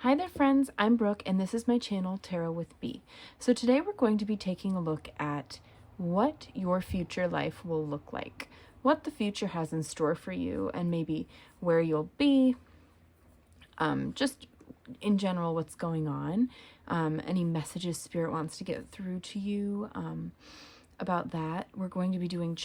Hi there friends, I'm Brooke and this is my channel Tarot with B. So today we're going to be taking a look at what your future life will look like, what the future has in store for you, and maybe where you'll be, just in general what's going on, any messages Spirit wants to get through to you about that. We're going to be doing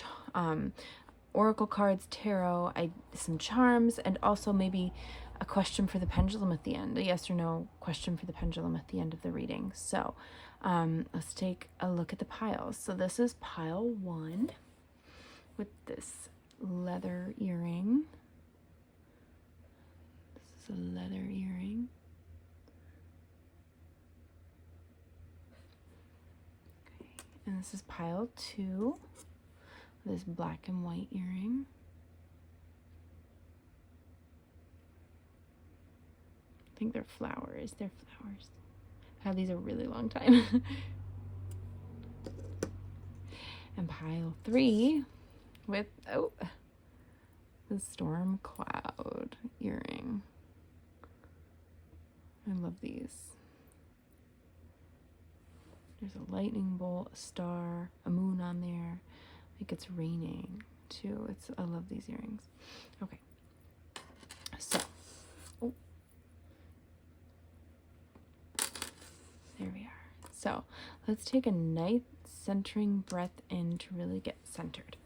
oracle cards, tarot, some charms, and also maybe a question for the pendulum at the end, a yes or no question for the pendulum at the end of the reading. So let's take a look at the piles. So this is pile 1 with this leather earring. This is a leather earring. Okay. And this is pile 2. This black and white earring. I think they're flowers. They're flowers. I've had these a really long time. And pile 3 with, the storm cloud earring. I love these. There's a lightning bolt, a star, a moon on there. Like it's raining too. I love these earrings. Okay. So, there we are. So let's take a nice centering breath in to really get centered.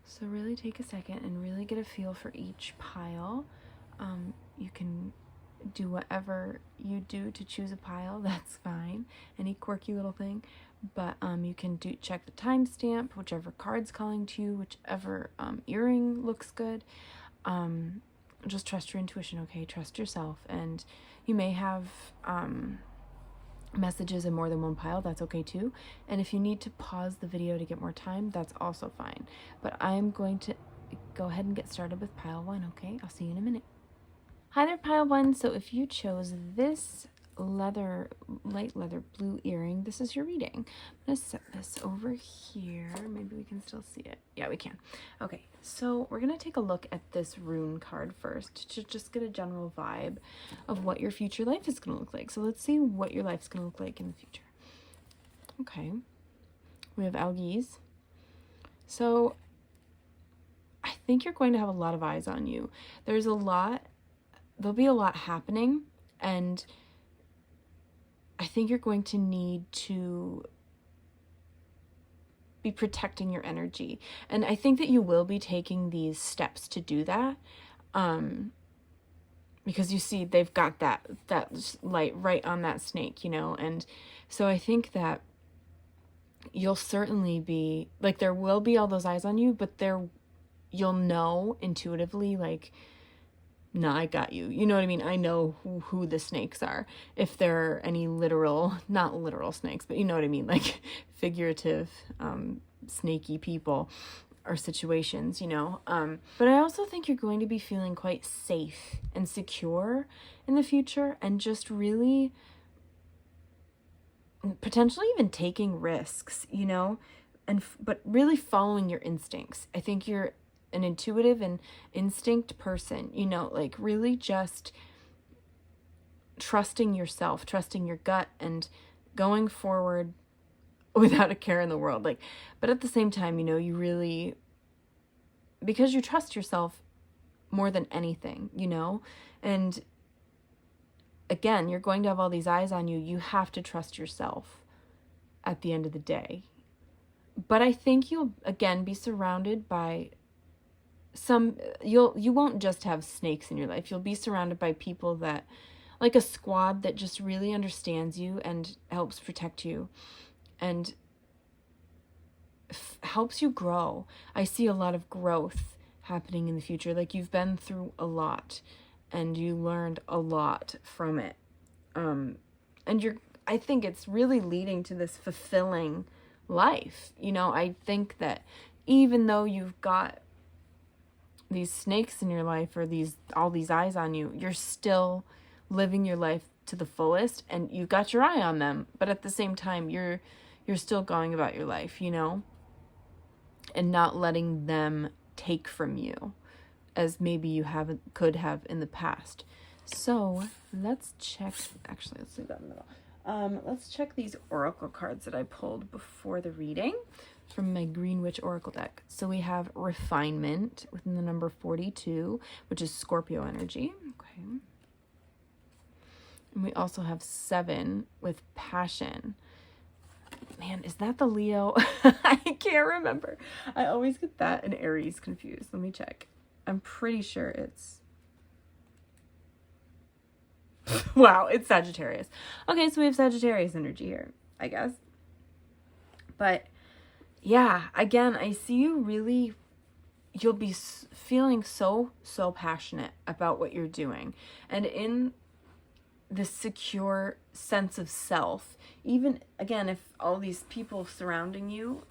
So really take a second and really get a feel for each pile. You can do whatever you do to choose a pile, that's fine. Any quirky little thing. But you can check the timestamp, whichever card's calling to you, whichever earring looks good. Just trust your intuition, okay? Trust yourself. And you may have messages in more than one pile, that's okay too. And if you need to pause the video to get more time, that's also fine. But I'm going to go ahead and get started with pile 1, okay? I'll see you in a minute. Hi there, pile 1. So if you chose this light leather blue earring, this is your reading. I'm gonna set this over here. Maybe we can still see it. Yeah, we can. Okay, so we're gonna take a look at this rune card first to just get a general vibe of what your future life is gonna look like. So let's see what your life's gonna look like in the future. Okay, we have Algies. So I think you're going to have a lot of eyes on you. There'll be a lot happening, and I think you're going to need to be protecting your energy. And I think that you will be taking these steps to do that. Because you see, they've got that light right on that snake, you know? And so I think that you'll certainly be, like, there will be all those eyes on you, but you'll know intuitively, like, nah, I got you. You know what I mean? I know who the snakes are. If there are any not literal snakes, but you know what I mean? Like figurative, snaky people or situations, you know? But I also think you're going to be feeling quite safe and secure in the future, and just really potentially even taking risks, you know? But really following your instincts. I think you're an intuitive and instinct person, you know, like really just trusting yourself, trusting your gut, and going forward without a care in the world. Like, but at the same time, you know, you really, because you trust yourself more than anything, you know, and again, you're going to have all these eyes on you. You have to trust yourself at the end of the day. But I think you'll again be surrounded by you won't just have snakes in your life. You'll be surrounded by people that, like a squad that just really understands you and helps protect you and helps you grow. I see a lot of growth happening in the future. Like, you've been through a lot and you learned a lot from it. And I think it's really leading to this fulfilling life. You know, I think that even though you've got these snakes in your life, or all these eyes on you, you're still living your life to the fullest, and you've got your eye on them, but at the same time you're you're still going about your life, you know, and not letting them take from you as maybe you could have in the past. So let's check, actually, let's leave that in the middle. Let's check these oracle cards that I pulled before the reading from my Green Witch Oracle deck. So we have refinement within the number 42, which is Scorpio energy. Okay. And we also have 7 with passion. Man, is that the Leo? I can't remember. I always get that and Aries confused. Let me check. I'm pretty sure it's... Wow, it's Sagittarius. Okay, so we have Sagittarius energy here, I guess. But yeah, again, I see you really... You'll be feeling so passionate about what you're doing. And in this secure sense of self, even, again, if all these people surrounding you,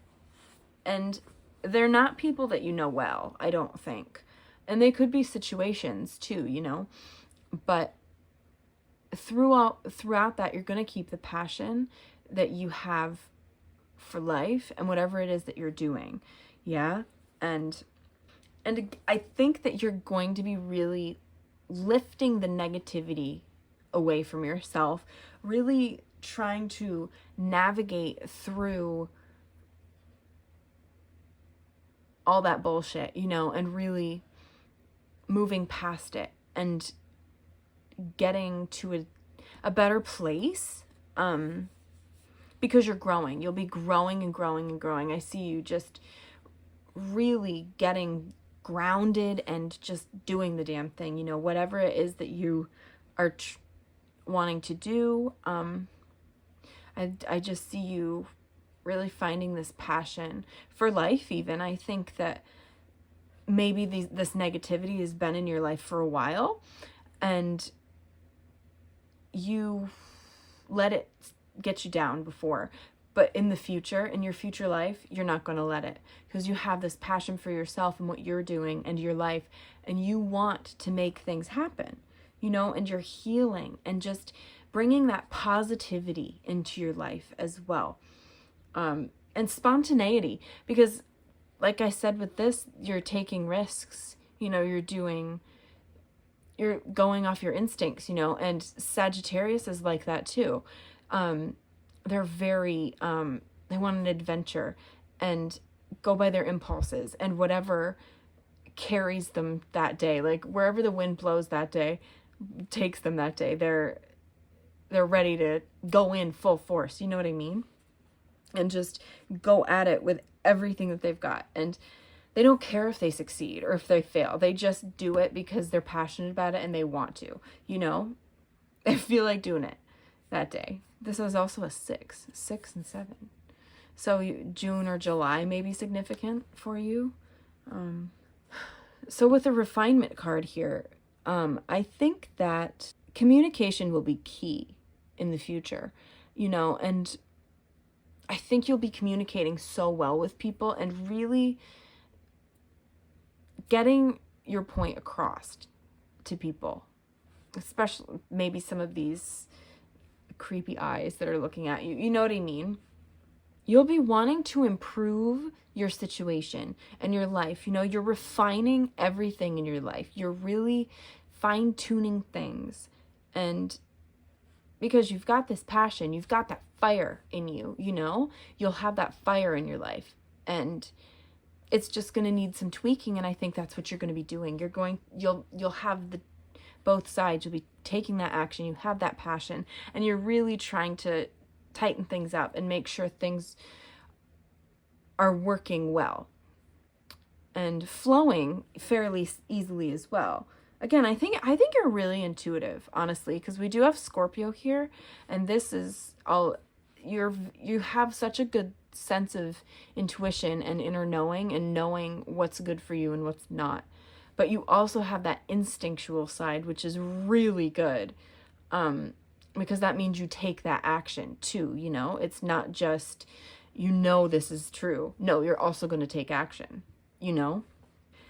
and they're not people that you know well, I don't think. And they could be situations too, you know, but throughout that, you're going to keep the passion that you have for life and whatever it is that you're doing. Yeah. And I think that you're going to be really lifting the negativity away from yourself, really trying to navigate through all that bullshit, you know, and really moving past it and getting to a better place, because you're growing. You'll be growing and growing and growing. I see you just really getting grounded and just doing the damn thing, you know, whatever it is that you are wanting to do. I just see you really finding this passion for life even. I think that maybe this negativity has been in your life for a while and you let it get you down before. But in the future, in your future life, you're not going to let it, because you have this passion for yourself and what you're doing and your life, and you want to make things happen, you know, and you're healing and just bringing that positivity into your life as well. And spontaneity, because like I said with this, you're taking risks, you know, you're going off your instincts, you know, and Sagittarius is like that too. They're very, they want an adventure and go by their impulses and whatever carries them that day, like wherever the wind blows that day, takes them that day. They're ready to go in full force. You know what I mean? And just go at it with everything that they've got. And they don't care if they succeed or if they fail. They just do it because they're passionate about it and they want to, you know? They feel like doing it that day. This is also a 6 and 7. So June or July may be significant for you. So with the refinement card here, I think that communication will be key in the future, you know, and I think you'll be communicating so well with people and really getting your point across to people, especially maybe some of these creepy eyes that are looking at you. You know what I mean? You'll be wanting to improve your situation and your life. You know, you're refining everything in your life. You're really fine-tuning things. And because you've got this passion, you've got that fire in you, you know, you'll have that fire in your life. And it's just going to need some tweaking. And I think that's what you're going to be doing. You'll have both sides. You'll be taking that action. You have that passion and you're really trying to tighten things up and make sure things are working well and flowing fairly easily as well. Again, I think you're really intuitive, honestly, because we do have Scorpio here, and this is all you have such a good sense of intuition and inner knowing and knowing what's good for you and what's not. But you also have that instinctual side, which is really good, because that means you take that action too, you know? It's not just, you know, this is true. No, you're also going to take action, you know?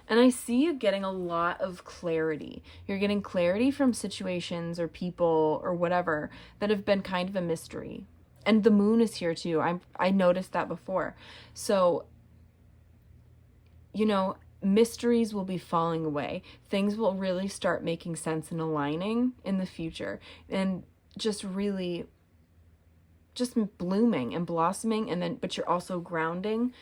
And I see you getting a lot of clarity. You're getting clarity from situations or people or whatever that have been kind of a mystery. And the moon is here too. I noticed that before. So, you know, mysteries will be falling away. Things will really start making sense and aligning in the future. And just really just blooming and blossoming, and then but you're also grounding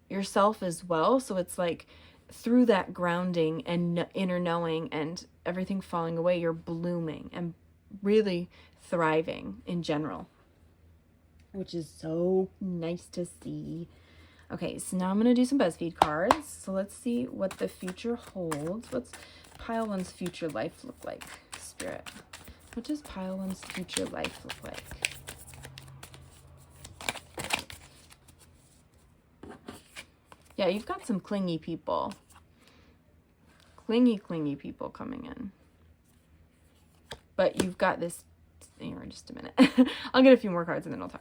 yourself as well. So it's like through that grounding and inner knowing and everything falling away, you're blooming and really thriving in general, which is so nice to see. Okay, so now I'm going to do some Buzzfeed cards. So let's see what the future holds. What's pile one's future life look like, Spirit? What does pile one's future life look like? Yeah, you've got some clingy people. Clingy people coming in. But you've got this... Here, just a minute. I'll get a few more cards and then I'll talk.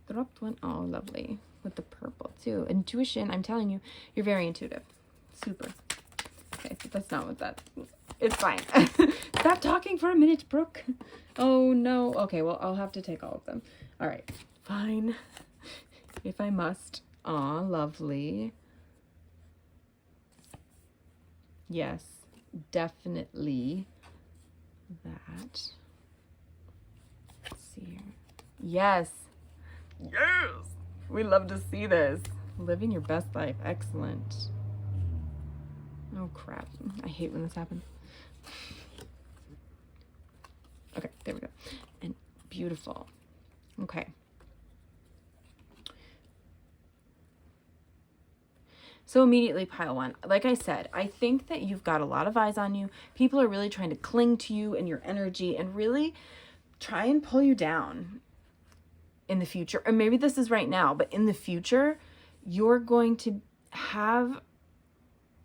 Dropped one. Oh, lovely. With the purple, too. Intuition. I'm telling you, you're very intuitive. Super. Okay, so that's not what that... It's fine. Stop talking for a minute, Brooke. Oh, no. Okay, well, I'll have to take all of them. All right. Fine. If I must. Aw, lovely. Yes, definitely that. Let's see here. Yes. Yes. We love to see this. Living your best life. Excellent. Oh, crap. I hate when this happens. Okay, there we go. And beautiful. Okay. So immediately, pile one. Like I said, I think that you've got a lot of eyes on you. People are really trying to cling to you and your energy and really try and pull you down in the future. Or maybe this is right now, but in the future, you're going to have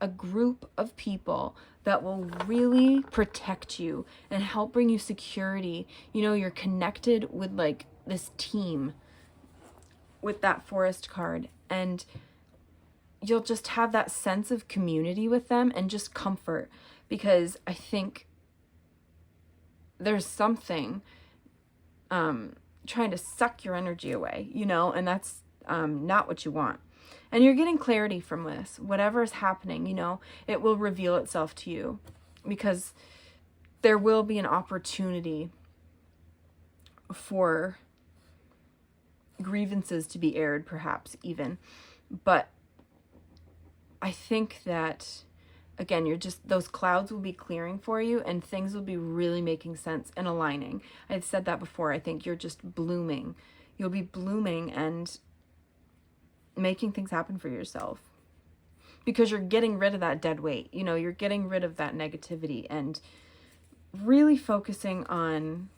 a group of people that will really protect you and help bring you security. You know, you're connected with like this team with that forest card, and you'll just have that sense of community with them and just comfort, because I think there's something trying to suck your energy away, you know, and that's not what you want. And you're getting clarity from this. Whatever is happening, you know, it will reveal itself to you, because there will be an opportunity for grievances to be aired, perhaps even. But I think that, again, you're just, those clouds will be clearing for you and things will be really making sense and aligning. I've said that before. I think you're just blooming. You'll be blooming and making things happen for yourself, because you're getting rid of that dead weight. You know, you're getting rid of that negativity and really focusing on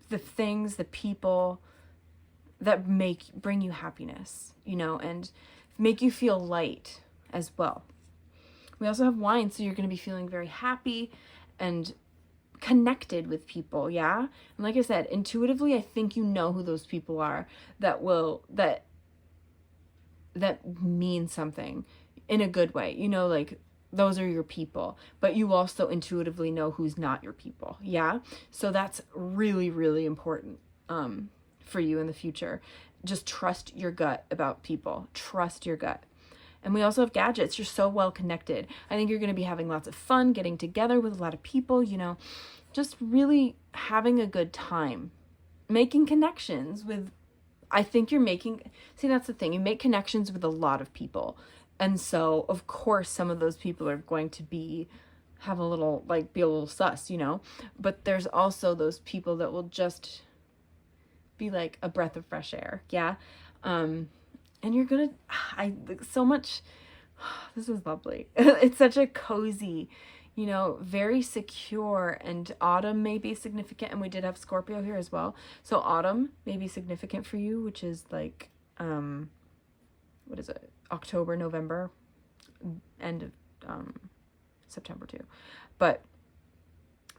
the things, the people that bring you happiness, you know, and make you feel light as well. We also have wine, so you're going to be feeling very happy and connected with people, yeah? And like I said, intuitively, I think you know who those people are that mean something in a good way. You know, like, those are your people, but you also intuitively know who's not your people, yeah? So that's really, really important for you in the future. Just trust your gut about people. Trust your gut. And we also have gadgets. You're so well connected. I think you're going to be having lots of fun, getting together with a lot of people, you know, just really having a good time, making connections with, I think you're making, see, that's the thing. You make connections with a lot of people. And so, of course, some of those people are going to be a little sus, you know, but there's also those people that will just be like a breath of fresh air. Yeah. And you're gonna, so much, this is lovely. It's such a cozy, you know, very secure, and autumn may be significant. And we did have Scorpio here as well. So autumn may be significant for you, which is like, what is it? October, November, end of September too. But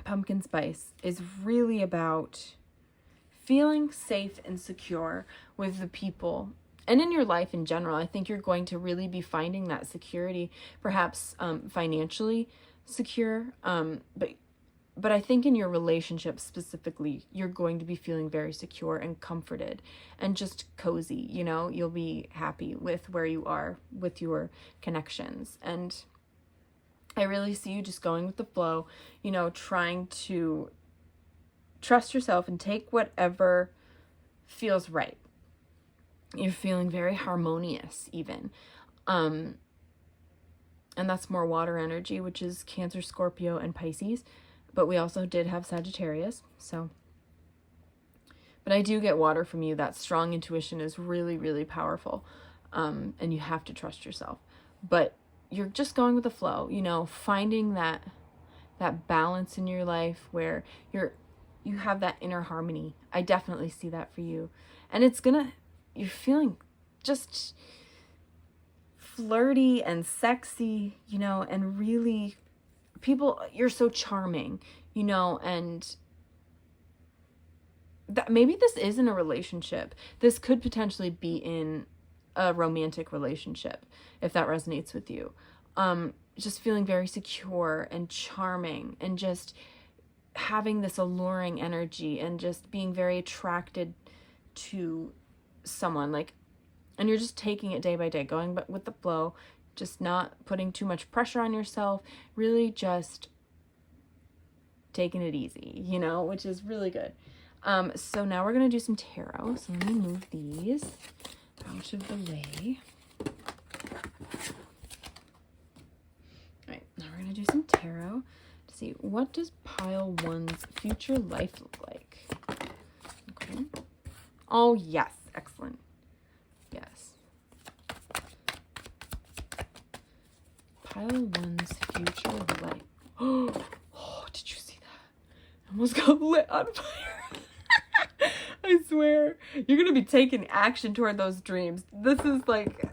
pumpkin spice is really about feeling safe and secure with the people and in your life in general. I think you're going to really be finding that security, perhaps financially secure, but but I think in your relationship specifically, you're going to be feeling very secure and comforted and just cozy, you know? You'll be happy with where you are with your connections. And I really see you just going with the flow, you know, trying to trust yourself and take whatever feels right. You're feeling very harmonious even. And that's more water energy, which is Cancer, Scorpio, and Pisces. But we also did have Sagittarius, so. But I do get water from you. That strong intuition is really, really powerful. And you have to trust yourself. But you're just going with the flow, you know, finding that balance in your life where you have that inner harmony. I definitely see that for you. And you're feeling just flirty and sexy, you know, and really you're so charming, you know, and that maybe this isn't a relationship. This could potentially be in a romantic relationship, if that resonates with you. Just feeling very secure and charming and just having this alluring energy and just being very attracted to someone, like, and you're just taking it day by day, going with the flow, just not putting too much pressure on yourself, really just taking it easy, you know, which is really good. So now we're going to do some tarot. So let me move these out of the way. All right, now we're going to do some tarot to see, what does pile 1's future life look like? Okay. Oh, yes. Excellent. Yes. Pile 1's future life. Oh, did you see that? I almost got lit on fire. I swear. You're going to be taking action toward those dreams. This is like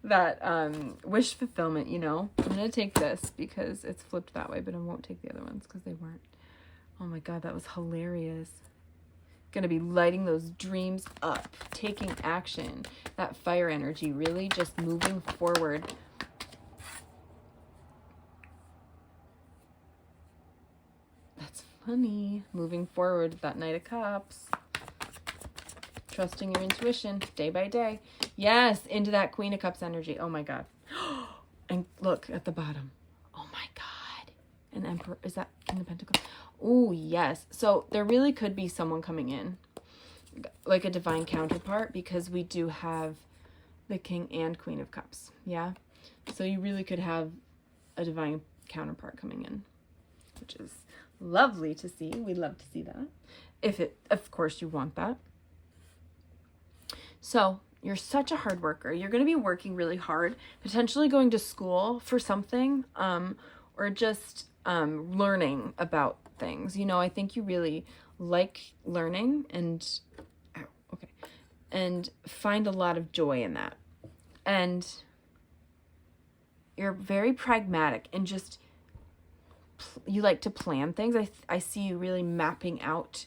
that wish fulfillment, you know. I'm going to take this because it's flipped that way, but I won't take the other ones because they weren't. Oh my God, that was hilarious. Going to be lighting those dreams up, taking action, that fire energy, really just moving forward. That's funny. Moving forward with that Knight of Cups. Trusting your intuition day by day. Yes, into that Queen of Cups energy. Oh my God. And look at the bottom. Oh my God. An Emperor. Is that King of Pentacles? Oh, yes. So there really could be someone coming in, like a divine counterpart, because we do have the King and Queen of Cups. Yeah. So you really could have a divine counterpart coming in, which is lovely to see. We love to see that. Of course you want that. So you're such a hard worker. You're going to be working really hard, potentially going to school for something, or just learning about things. You know, I think you really like learning and find a lot of joy in that. And you're very pragmatic and just you like to plan things. I see you really mapping out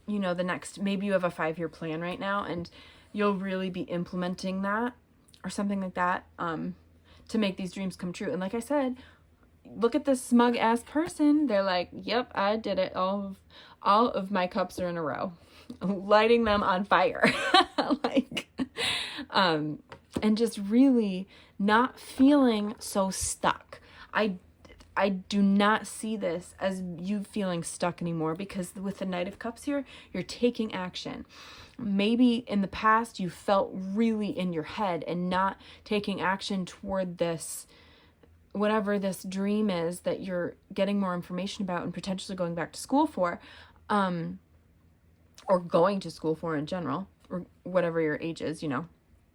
you know, maybe you have a 5-year plan right now, and you'll really be implementing that or something like that to make these dreams come true. And like I said, look at this smug ass person. They're like, yep, I did it. All of my cups are in a row, lighting them on fire. And just really not feeling so stuck. I do not see this as you feeling stuck anymore, because with the Knight of Cups here, you're taking action. Maybe in the past you felt really in your head and not taking action toward this, whatever this dream is that you're getting more information about and potentially going back to school for, or going to school for in general, or whatever your age is, you know,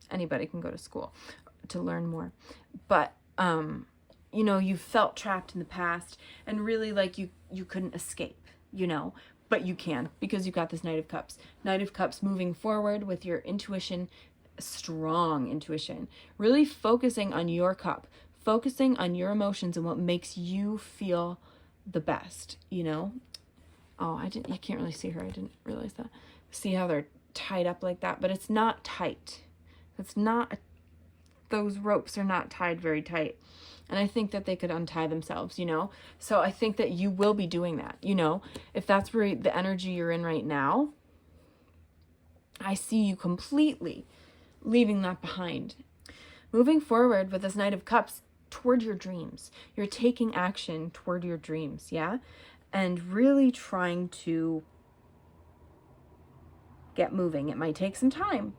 anybody can go to school to learn more. But, you know, you felt trapped in the past and really like you couldn't escape, you know, but you can, because you got this Knight of Cups. Knight of Cups moving forward with your intuition, strong intuition, really focusing on your cup, focusing on your emotions and what makes you feel the best, you know. Oh, you can't really see her. I didn't realize that. See how they're tied up like that, but it's not tight. It's not those ropes are not tied very tight. And I think that they could untie themselves, you know? So I think that you will be doing that, you know? If that's where the energy you're in right now, I see you completely leaving that behind. Moving forward with this Knight of Cups toward your dreams. You're taking action toward your dreams, yeah? And really trying to get moving. It might take some time.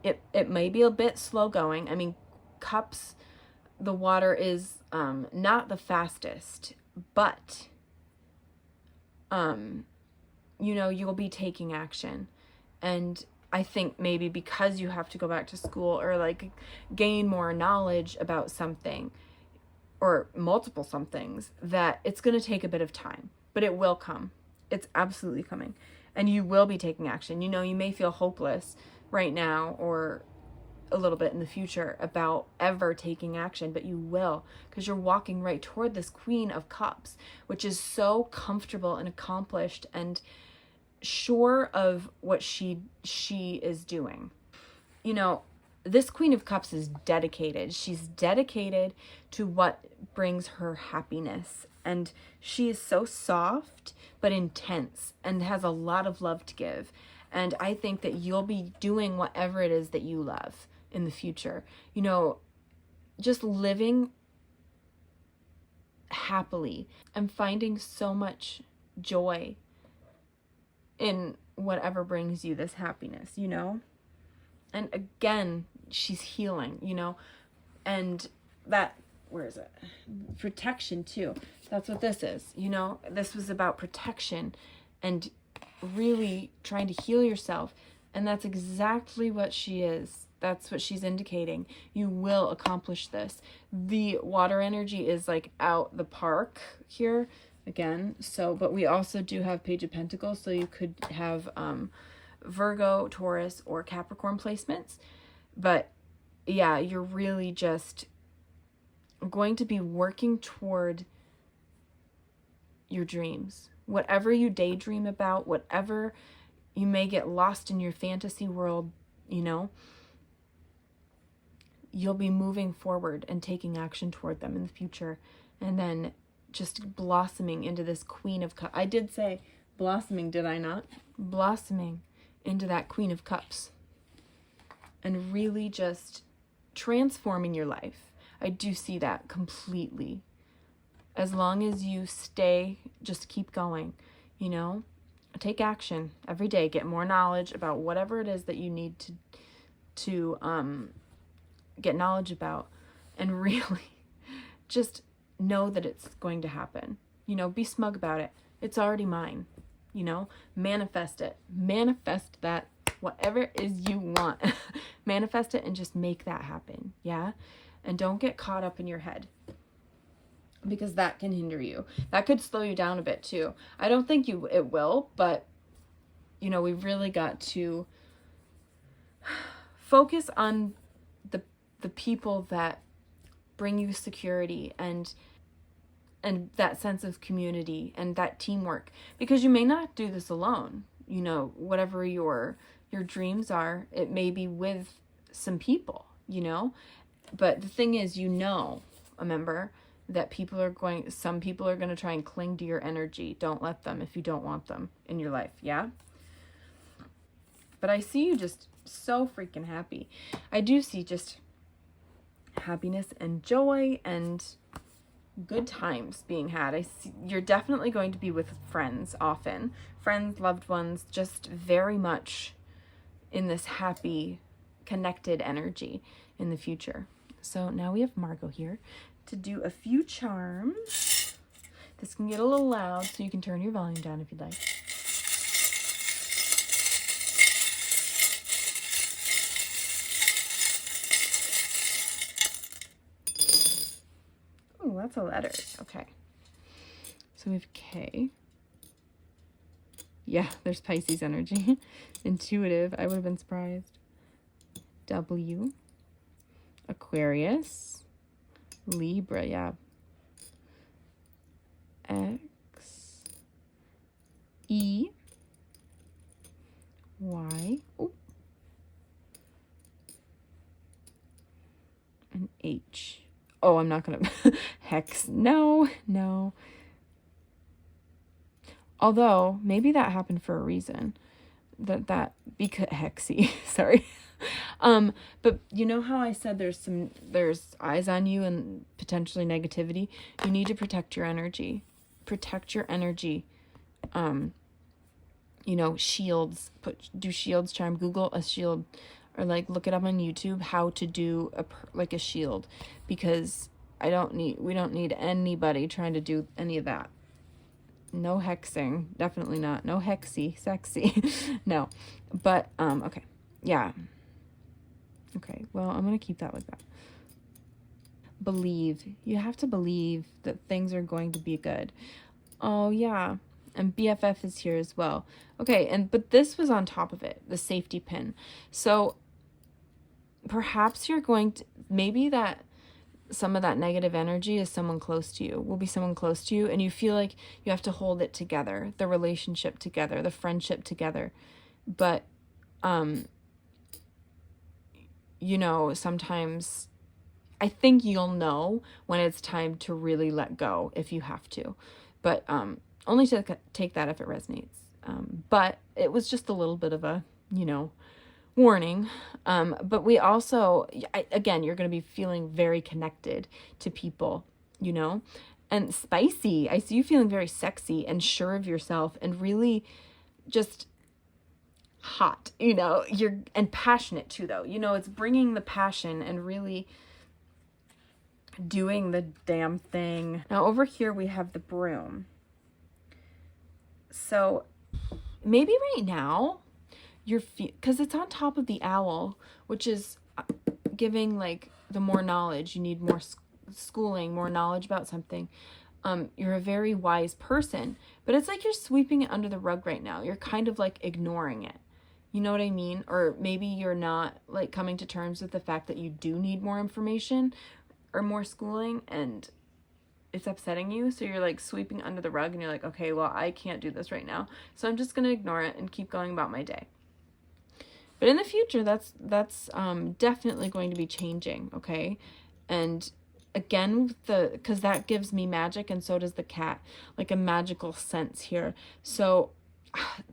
It may be a bit slow going. I mean, cups, the water is not the fastest, but you know, you'll be taking action. And I think maybe because you have to go back to school or like gain more knowledge about something or multiple somethings, that it's going to take a bit of time, but it will come. It's absolutely coming. And you will be taking action. You know, you may feel hopeless right now or a little bit in the future about ever taking action, but you will, because you're walking right toward this Queen of Cups, which is so comfortable and accomplished and sure of what she is doing. You know, this Queen of Cups is dedicated. She's dedicated to what brings her happiness. And she is so soft, but intense and has a lot of love to give. And I think that you'll be doing whatever it is that you love in the future. You know, just living happily and finding so much joy in whatever brings you this happiness, you know? And again, she's healing, you know? And that, where is it? Protection too. That's what this is, you know? This was about protection and really trying to heal yourself. And that's exactly what she is. That's what she's indicating. You will accomplish this. The water energy is like out the park here again. So, but we also do have Page of Pentacles. So you could have Virgo, Taurus, or Capricorn placements. But yeah, you're really just going to be working toward your dreams. Whatever you daydream about, whatever you may get lost in your fantasy world, you know, you'll be moving forward and taking action toward them in the future. And then just blossoming into this Queen of Cups. I did say blossoming, did I not? Blossoming into that Queen of Cups. And really just transforming your life. I do see that completely. As long as you stay, just keep going, you know? Take action every day. Get more knowledge about whatever it is that you need to get knowledge about, and really just know that it's going to happen. You know, be smug about it. It's already mine. You know, manifest it. Manifest that whatever it is you want. Manifest it and just make that happen. Yeah. And don't get caught up in your head, because that can hinder you. That could slow you down a bit too. I don't think it will, but you know, we've really got to focus on the people that bring you security and that sense of community and that teamwork, because you may not do this alone. You know, whatever your dreams are, it may be with some people, you know, but the thing is, you know, remember that some people are going to try and cling to your energy. Don't let them if you don't want them in your life. Yeah. But I see you just so freaking happy. I do see just happiness and joy and good times being had. I see you're definitely going to be with friends often. Friends, loved ones, just very much in this happy, connected energy in the future. So now we have Margot here to do a few charms. This can get a little loud, so you can turn your volume down if you'd like. Oh, lots of letters. Okay. So we have K. Yeah, there's Pisces energy. Intuitive. I would have been surprised. W. Aquarius. Libra, yeah. X. E. Y. Oh. Oh, I'm not going to hex. No, no. Although maybe that happened for a reason. That because hexy, sorry. But you know how I said there's eyes on you and potentially negativity? You need to protect your energy. Protect your energy. You know, shields, do shields charm, Google a shield, or like look it up on YouTube how to do a shield, because we don't need anybody trying to do any of that. No hexing, definitely not. No hexy, sexy. No. But okay. Yeah. Okay. Well, I'm going to keep that like that. Believe. You have to believe that things are going to be good. Oh, yeah. And BFF is here as well. Okay, but this was on top of it, the safety pin. So perhaps you're going to, maybe that some of that negative energy is someone close to you, will be someone close to you, and you feel like you have to hold it together, the relationship together, the friendship together. But, you know, sometimes I think you'll know when it's time to really let go if you have to. But only to take that if it resonates. But it was just a little bit of a, you know, warning. But we also, again, you're going to be feeling very connected to people, you know, and spicy. I see you feeling very sexy and sure of yourself and really just hot, you know, and passionate too, though. You know, it's bringing the passion and really doing the damn thing. Now over here we have the broom. So maybe right now you're because it's on top of the owl, which is giving like the more knowledge. You need more schooling, more knowledge about something. You're a very wise person, but it's like you're sweeping it under the rug right now. You're kind of like ignoring it. You know what I mean? Or maybe you're not like coming to terms with the fact that you do need more information or more schooling, and it's upsetting you. So you're like sweeping under the rug and you're like, okay, well, I can't do this right now, so I'm just going to ignore it and keep going about my day. But in the future, that's definitely going to be changing, okay? And again, because that gives me magic, and so does the cat, like a magical sense here. So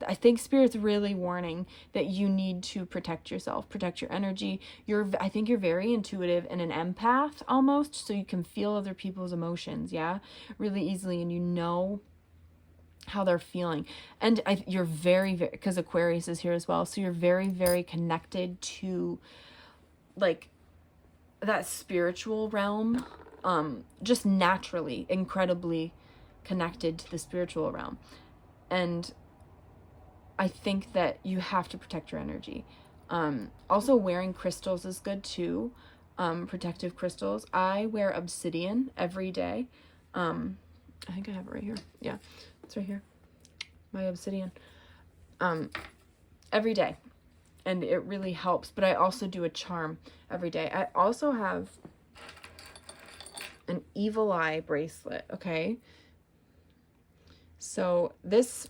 I think Spirit's really warning that you need to protect yourself, protect your energy. I think you're very intuitive and an empath almost, so you can feel other people's emotions, yeah, really easily, and you know how they're feeling. And you're very, very, because Aquarius is here as well, so you're very, very connected to like that spiritual realm, just naturally, incredibly connected to the spiritual realm. And I think that you have to protect your energy. Also wearing crystals is good too. Protective crystals. I wear obsidian every day. I think I have it right here. Yeah, it's right here. My obsidian. Every day. And it really helps. But I also do a charm every day. I also have an evil eye bracelet, okay? So this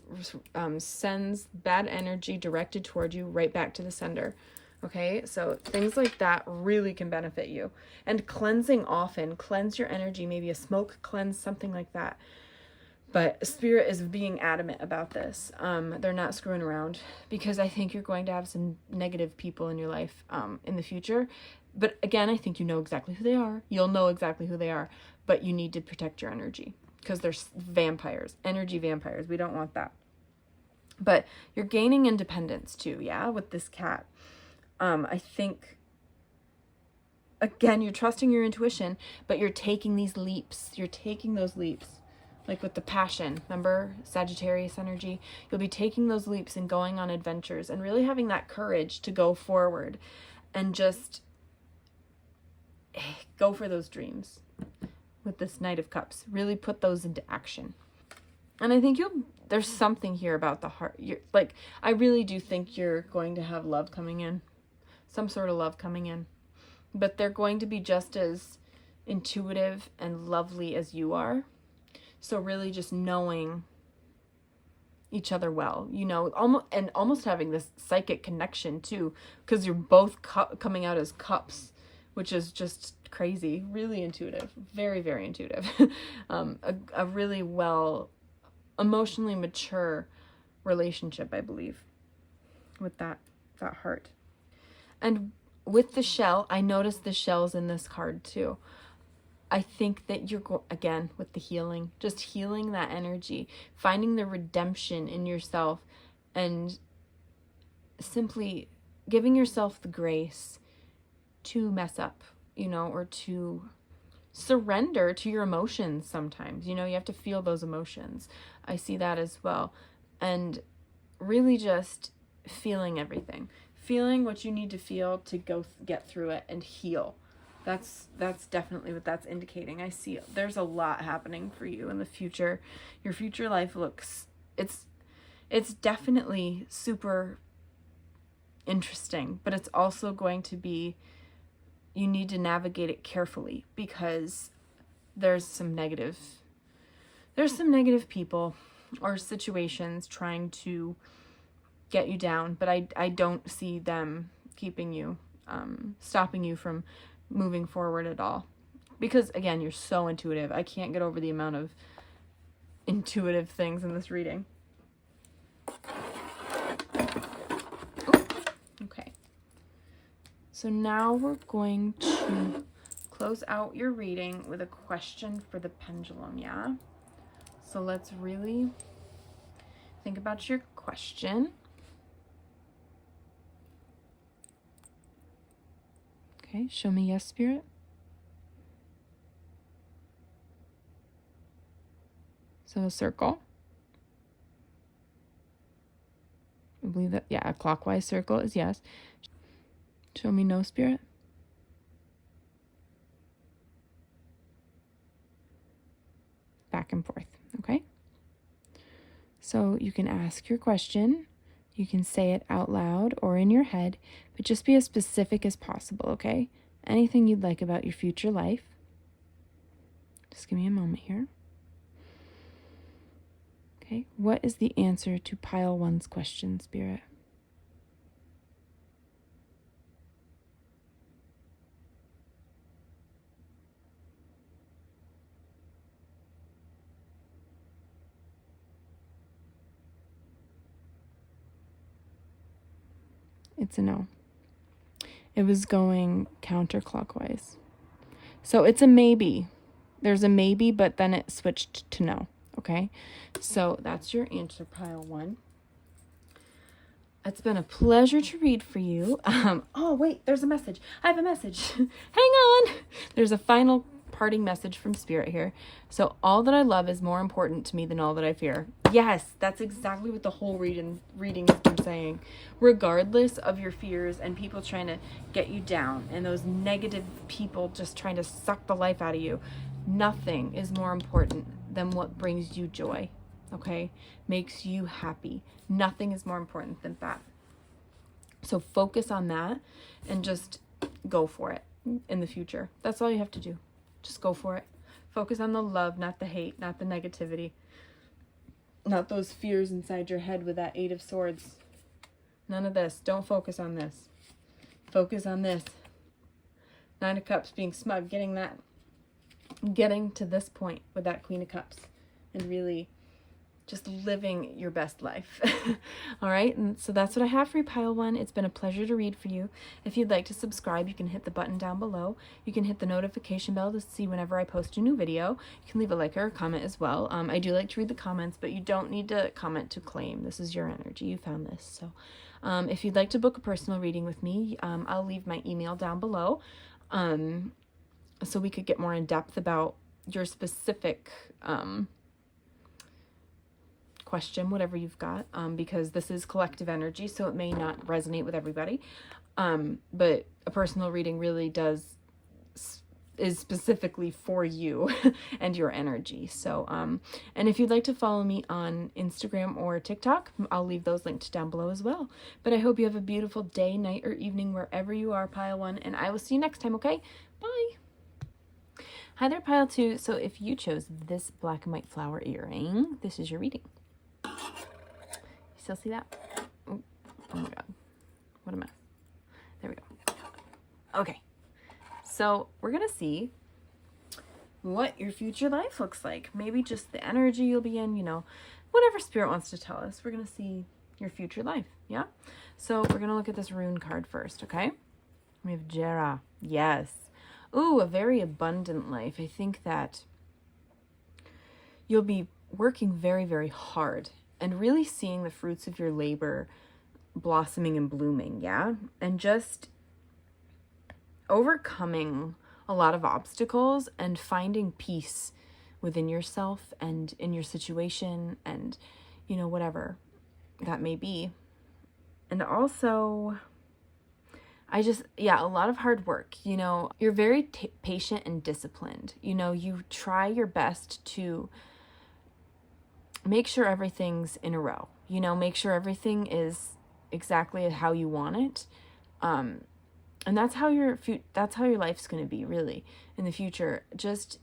sends bad energy directed toward you right back to the sender. Okay, so things like that really can benefit you. And cleansing often, cleanse your energy, maybe a smoke cleanse, something like that. But Spirit is being adamant about this. They're not screwing around, because I think you're going to have some negative people in your life in the future. But again, I think you know exactly who they are. You'll know exactly who they are, but you need to protect your energy, because there's vampires, energy vampires. We don't want that. But you're gaining independence too, yeah, with this cat. I think, again, you're trusting your intuition, but you're taking these leaps. You're taking those leaps, like with the passion. Remember, Sagittarius energy? You'll be taking those leaps and going on adventures and really having that courage to go forward and just go for those dreams. With this Knight of Cups, really put those into action. And I think there's something here about the heart. I really do think you're going to have love coming in, some sort of love coming in, but they're going to be just as intuitive and lovely as you are. So really just knowing each other well, you know, almost having this psychic connection too, because you're both coming out as cups which is just crazy, really intuitive, very, very intuitive. A really well, emotionally mature relationship, I believe, with that heart. And with the shell, I noticed the shells in this card too. I think that you're again, with the healing, just healing that energy, finding the redemption in yourself, and simply giving yourself the grace to mess up, you know, or to surrender to your emotions sometimes. You know, you have to feel those emotions. I see that as well. And really just feeling everything. Feeling what you need to feel to get through it and heal. That's definitely what that's indicating. I see there's a lot happening for you in the future. Your future life looks, it's definitely super interesting, but it's also going to be, you need to navigate it carefully, because there's some negative people or situations trying to get you down, but I don't see them keeping you, stopping you from moving forward at all. Because again, you're so intuitive. I can't get over the amount of intuitive things in this reading. Okay. So now we're going to close out your reading with a question for the pendulum, yeah? So let's really think about your question. Okay, show me yes, Spirit. So a circle. I believe that, yeah, a clockwise circle is yes. Show me no, Spirit. Back and forth, okay? So you can ask your question. You can say it out loud or in your head, but just be as specific as possible, okay? Anything you'd like about your future life. Just give me a moment here. Okay, what is the answer to pile 1's question, Spirit? It's a no. It was going counterclockwise. So it's a maybe. There's a maybe, but then it switched to no. Okay? So that's your answer, pile 1. It's been a pleasure to read for you. Oh, wait, there's a message. I have a message. Hang on. There's a final parting message from Spirit here. So all that I love is more important to me than all that I fear. Yes, that's exactly what the whole reading has been saying. Regardless of your fears and people trying to get you down and those negative people just trying to suck the life out of you, nothing is more important than what brings you joy. Okay? Makes you happy. Nothing is more important than that. So focus on that and just go for it in the future. That's all you have to do. Just go for it. Focus on the love, not the hate, not the negativity. Not those fears inside your head with that 8 of Swords. None of this. Don't focus on this. Focus on this. 9 of Cups, being smug, getting to this point with that Queen of Cups and really just living your best life. All right, and so that's what I have for you, pile 1. It's been a pleasure to read for you. If you'd like to subscribe, you can hit the button down below. You can hit the notification bell to see whenever I post a new video. You can leave a like or a comment as well. I do like to read the comments, but you don't need to comment to claim. This is your energy. You found this. So if you'd like to book a personal reading with me, I'll leave my email down below so we could get more in depth about your specific question, whatever you've got, because this is collective energy, so it may not resonate with everybody, but a personal reading really is specifically for you and your energy. So and if you'd like to follow me on Instagram or TikTok, I'll leave those linked down below as well. But I hope you have a beautiful day, night, or evening wherever you are, pile 1, and I will see you next time. Okay, bye. Hi there, pile 2. So if you chose this black and white flower earring, this is your reading. Still see that? Oh my god, what a mess. There we go. Okay, So we're going to see what your future life looks like. Maybe just the energy you'll be in, you know, whatever spirit wants to tell us. We're going to see your future life. Yeah. So we're going to look at this rune card first. Okay. We have Jera. Yes. Ooh, a very abundant life. I think that you'll be working very, very hard and really seeing the fruits of your labor blossoming and blooming. Yeah. And just overcoming a lot of obstacles and finding peace within yourself and in your situation and, you know, whatever that may be. And also, a lot of hard work. You know, you're very patient and disciplined. You know, you try your best to make sure everything's in a row. You know, make sure everything is exactly how you want it. And that's how your life's going to be really in the future. Just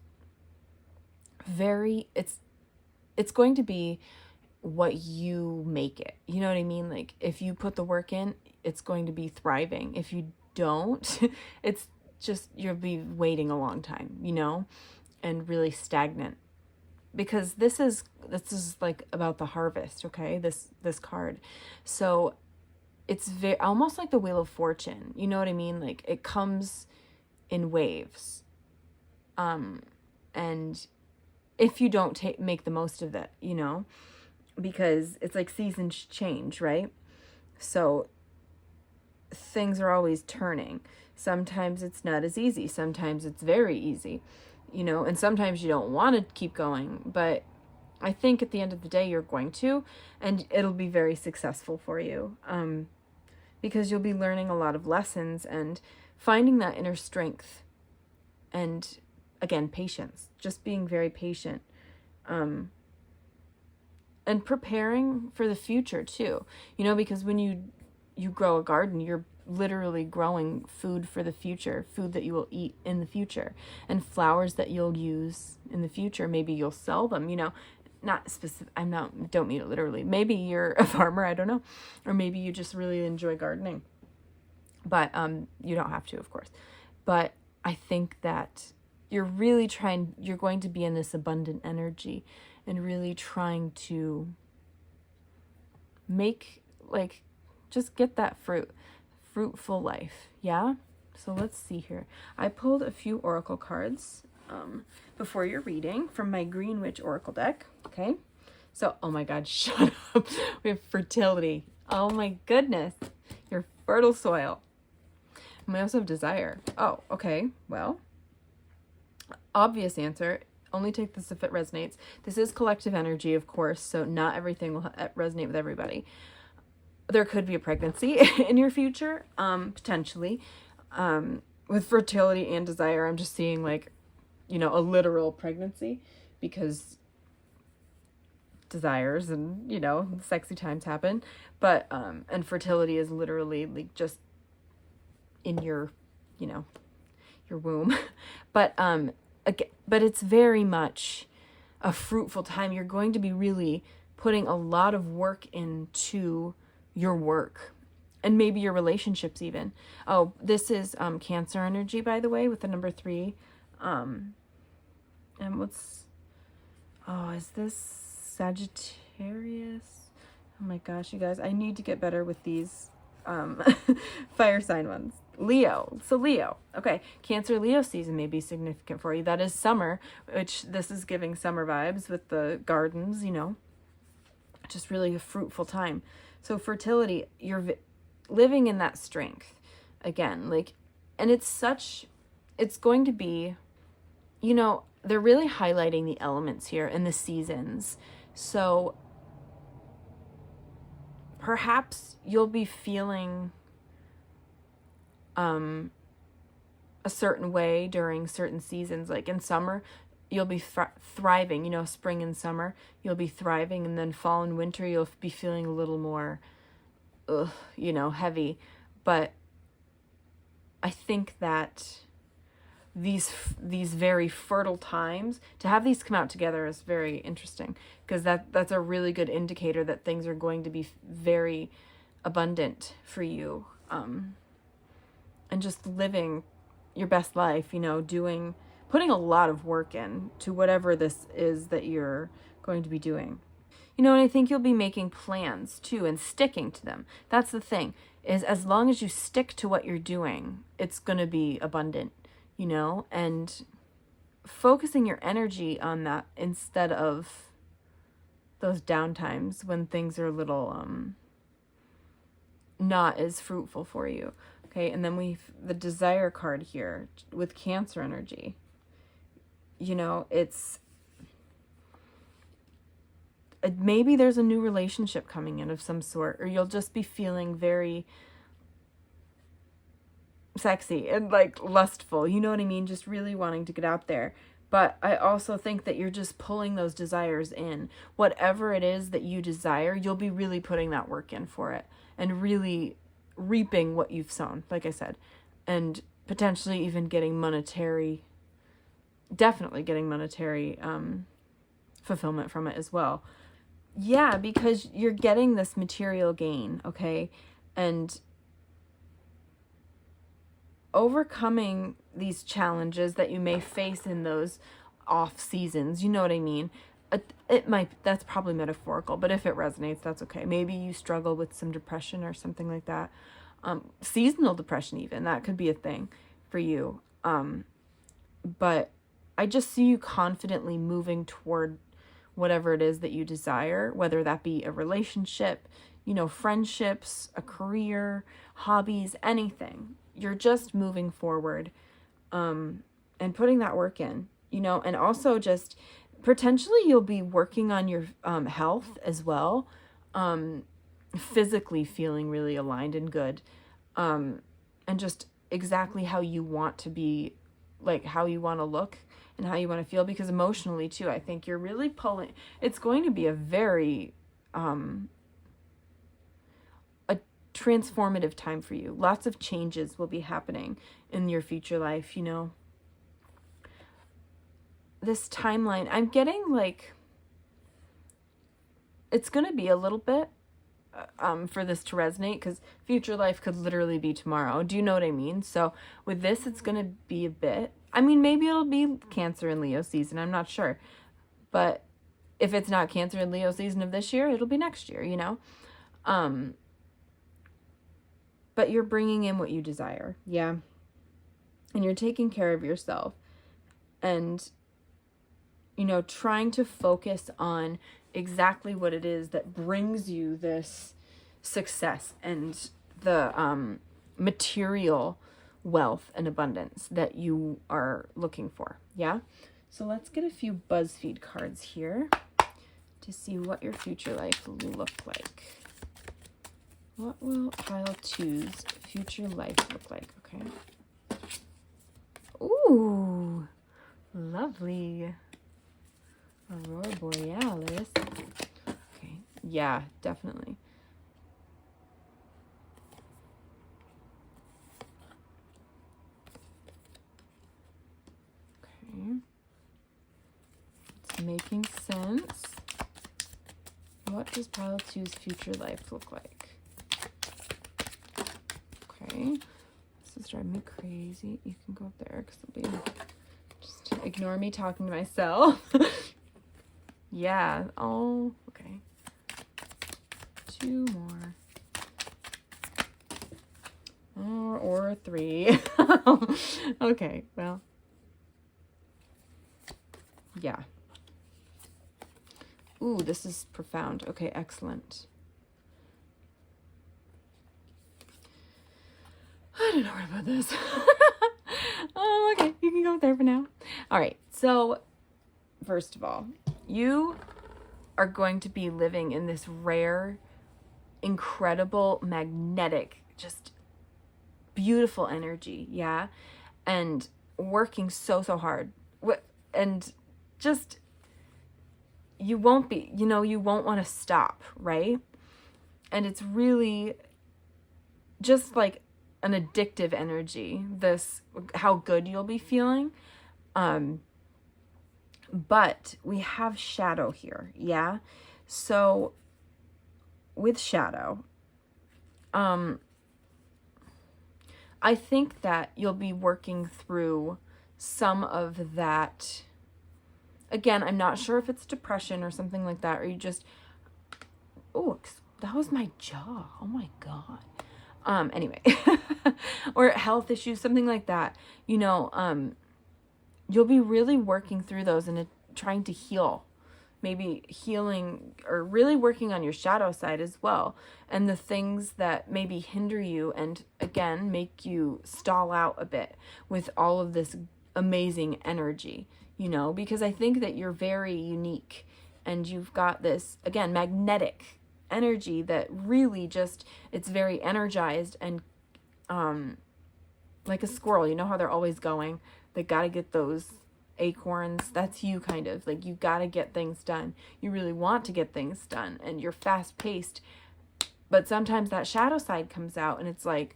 it's going to be what you make it. You know what I mean? Like if you put the work in, it's going to be thriving. If you don't, it's just, you'll be waiting a long time, you know, and really stagnant. Because this is like about the harvest, okay? This card. So it's very almost like the Wheel of Fortune. You know what I mean? Like it comes in waves. And if you don't make the most of it, you know, because it's like seasons change, right? So things are always turning. Sometimes it's not as easy. Sometimes it's very easy, you know, and sometimes you don't want to keep going, but I think at the end of the day, you're going to, and it'll be very successful for you, because you'll be learning a lot of lessons and finding that inner strength and, again, patience, just being very patient, and preparing for the future too, you know, because when you grow a garden, you're literally growing food for the future, food that you will eat in the future, and flowers that you'll use in the future. Maybe you'll sell them, you know, not specific. Don't mean it literally. Maybe you're a farmer, I don't know. Or maybe you just really enjoy gardening. But you don't have to, of course. But I think that you're going to be in this abundant energy and really trying to make, like, just get that fruitful life. Yeah? So let's see here. I pulled a few oracle cards before your reading from my Green Witch Oracle deck. Okay. So, oh my God, shut up. We have fertility. Oh my goodness. Your fertile soil. And we also have desire. Oh, okay. Well, obvious answer. Only take this if it resonates. This is collective energy, of course, so not everything will resonate with everybody. There could be a pregnancy in your future, potentially. With fertility and desire, I'm just seeing, like, you know, a literal pregnancy, because desires and, you know, sexy times happen. But, and fertility is literally, like, just in your, you know, your womb. But, but it's very much a fruitful time. You're going to be really putting a lot of work into your work and maybe your relationships even. Oh, this is Cancer energy, by the way, with the number 3. And is this Sagittarius? Oh my gosh, you guys, I need to get better with these fire sign ones. Leo. So Leo. Okay. Cancer Leo season may be significant for you. That is summer, which this is giving summer vibes with the gardens, you know, just really a fruitful time. So fertility, you're living in that strength again, like, and it's going to be, you know, they're really highlighting the elements here and the seasons. So perhaps you'll be feeling a certain way during certain seasons. Like in summer, you'll be thriving, you know, spring and summer, you'll be thriving. And then fall and winter, you'll be feeling a little more, you know, heavy. But I think that these very fertile times, to have these come out together is very interesting, because that's a really good indicator that things are going to be very abundant for you, and just living your best life, you know, putting a lot of work in to whatever this is that you're going to be doing. You know, and I think you'll be making plans too and sticking to them. That's the thing, is as long as you stick to what you're doing, it's going to be abundant, you know, and focusing your energy on that instead of those downtimes when things are a little not as fruitful for you. Okay, and then we've the desire card here with Cancer energy. You know, it's maybe there's a new relationship coming in of some sort, or you'll just be feeling very sexy and like lustful, you know what I mean? Just really wanting to get out there. But I also think that you're just pulling those desires in. Whatever it is that you desire, you'll be really putting that work in for it and really reaping what you've sown, like I said, and potentially even getting definitely getting monetary fulfillment from it as well. Yeah, because you're getting this material gain, okay? And overcoming these challenges that you may face in those off seasons, you know what I mean? That's probably metaphorical, but if it resonates, that's okay. Maybe you struggle with some depression or something like that. Seasonal depression even, that could be a thing for you. But I just see you confidently moving toward whatever it is that you desire, whether that be a relationship, you know, friendships, a career, hobbies, anything. You're just moving forward and putting that work in, you know, and also just potentially you'll be working on your health as well, physically feeling really aligned and good, and just exactly how you want to be, like how you want to look and how you want to feel, because emotionally too, I think you're really pulling, it's going to be a very a transformative time for you. Lots of changes will be happening in your future life, you know. This timeline, I'm getting like, it's going to be a little bit for this to resonate, because future life could literally be tomorrow. Do you know what I mean? So with this, it's going to be a bit, I mean, maybe it'll be Cancer and Leo season. I'm not sure. But if it's not Cancer and Leo season of this year, it'll be next year, you know? But you're bringing in what you desire. Yeah. And you're taking care of yourself. And, you know, trying to focus on exactly what it is that brings you this success and the material wealth and abundance that you are looking for. Yeah. So let's get a few Buzzfeed cards here to see what your future life will look like. What will pile 2's future life look like? Okay. Ooh, lovely. Aurora Borealis. Okay. Yeah, definitely. Okay. It's making sense. What does pile 2's future life look like? Okay. This is driving me crazy. You can go up there because it'll be... Just ignore me talking to myself. Yeah. Oh, okay. 2 more. Or 3. Okay, well. Yeah. Ooh, this is profound. Okay, excellent. I don't know where to put this. Oh, okay. You can go there for now. All right. So, first of all, you are going to be living in this rare, incredible, magnetic, just beautiful energy. Yeah. And working so hard. And just, you won't be, you know, you won't want to stop, right? And it's really just like an addictive energy, this, how good you'll be feeling. But we have shadow here. Yeah. So with shadow, I think that you'll be working through some of that. Again, I'm not sure if it's depression or something like that, or you just, oh, that was my jaw. Oh my God. Anyway, or health issues, something like that, you know, you'll be really working through those and trying to heal, maybe healing or really working on your shadow side as well. And the things that maybe hinder you and again, make you stall out a bit with all of this amazing energy, you know, because I think that you're very unique and you've got this, again, magnetic energy that really just, it's very energized and like a squirrel, you know how they're always going, they got to get those acorns. That's you, kind of like, you got to get things done, you really want to get things done, and you're fast paced, but sometimes that shadow side comes out and it's like,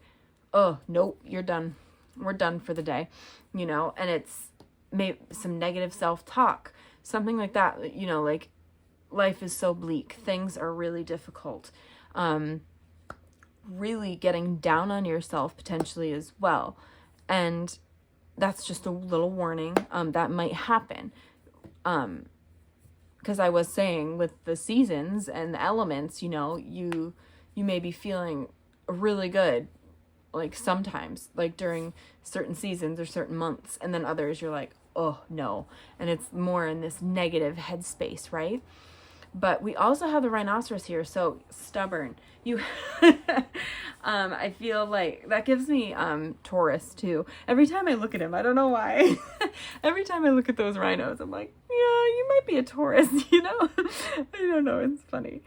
oh nope, you're done, we're done for the day, you know, and it's maybe some negative self-talk, something like that, you know, like life is so bleak, things are really difficult, really getting down on yourself potentially as well. And that's just a little warning, that might happen. Because I was saying with the seasons and the elements, you know, you may be feeling really good, like sometimes, like during certain seasons or certain months, and then others you're like, oh no, and it's more in this negative headspace, right? But we also have the rhinoceros here, so stubborn. You, I feel like that gives me Taurus too. Every time I look at him, I don't know why. Every time I look at those rhinos, I'm like, yeah, you might be a Taurus, you know? I don't know, it's funny.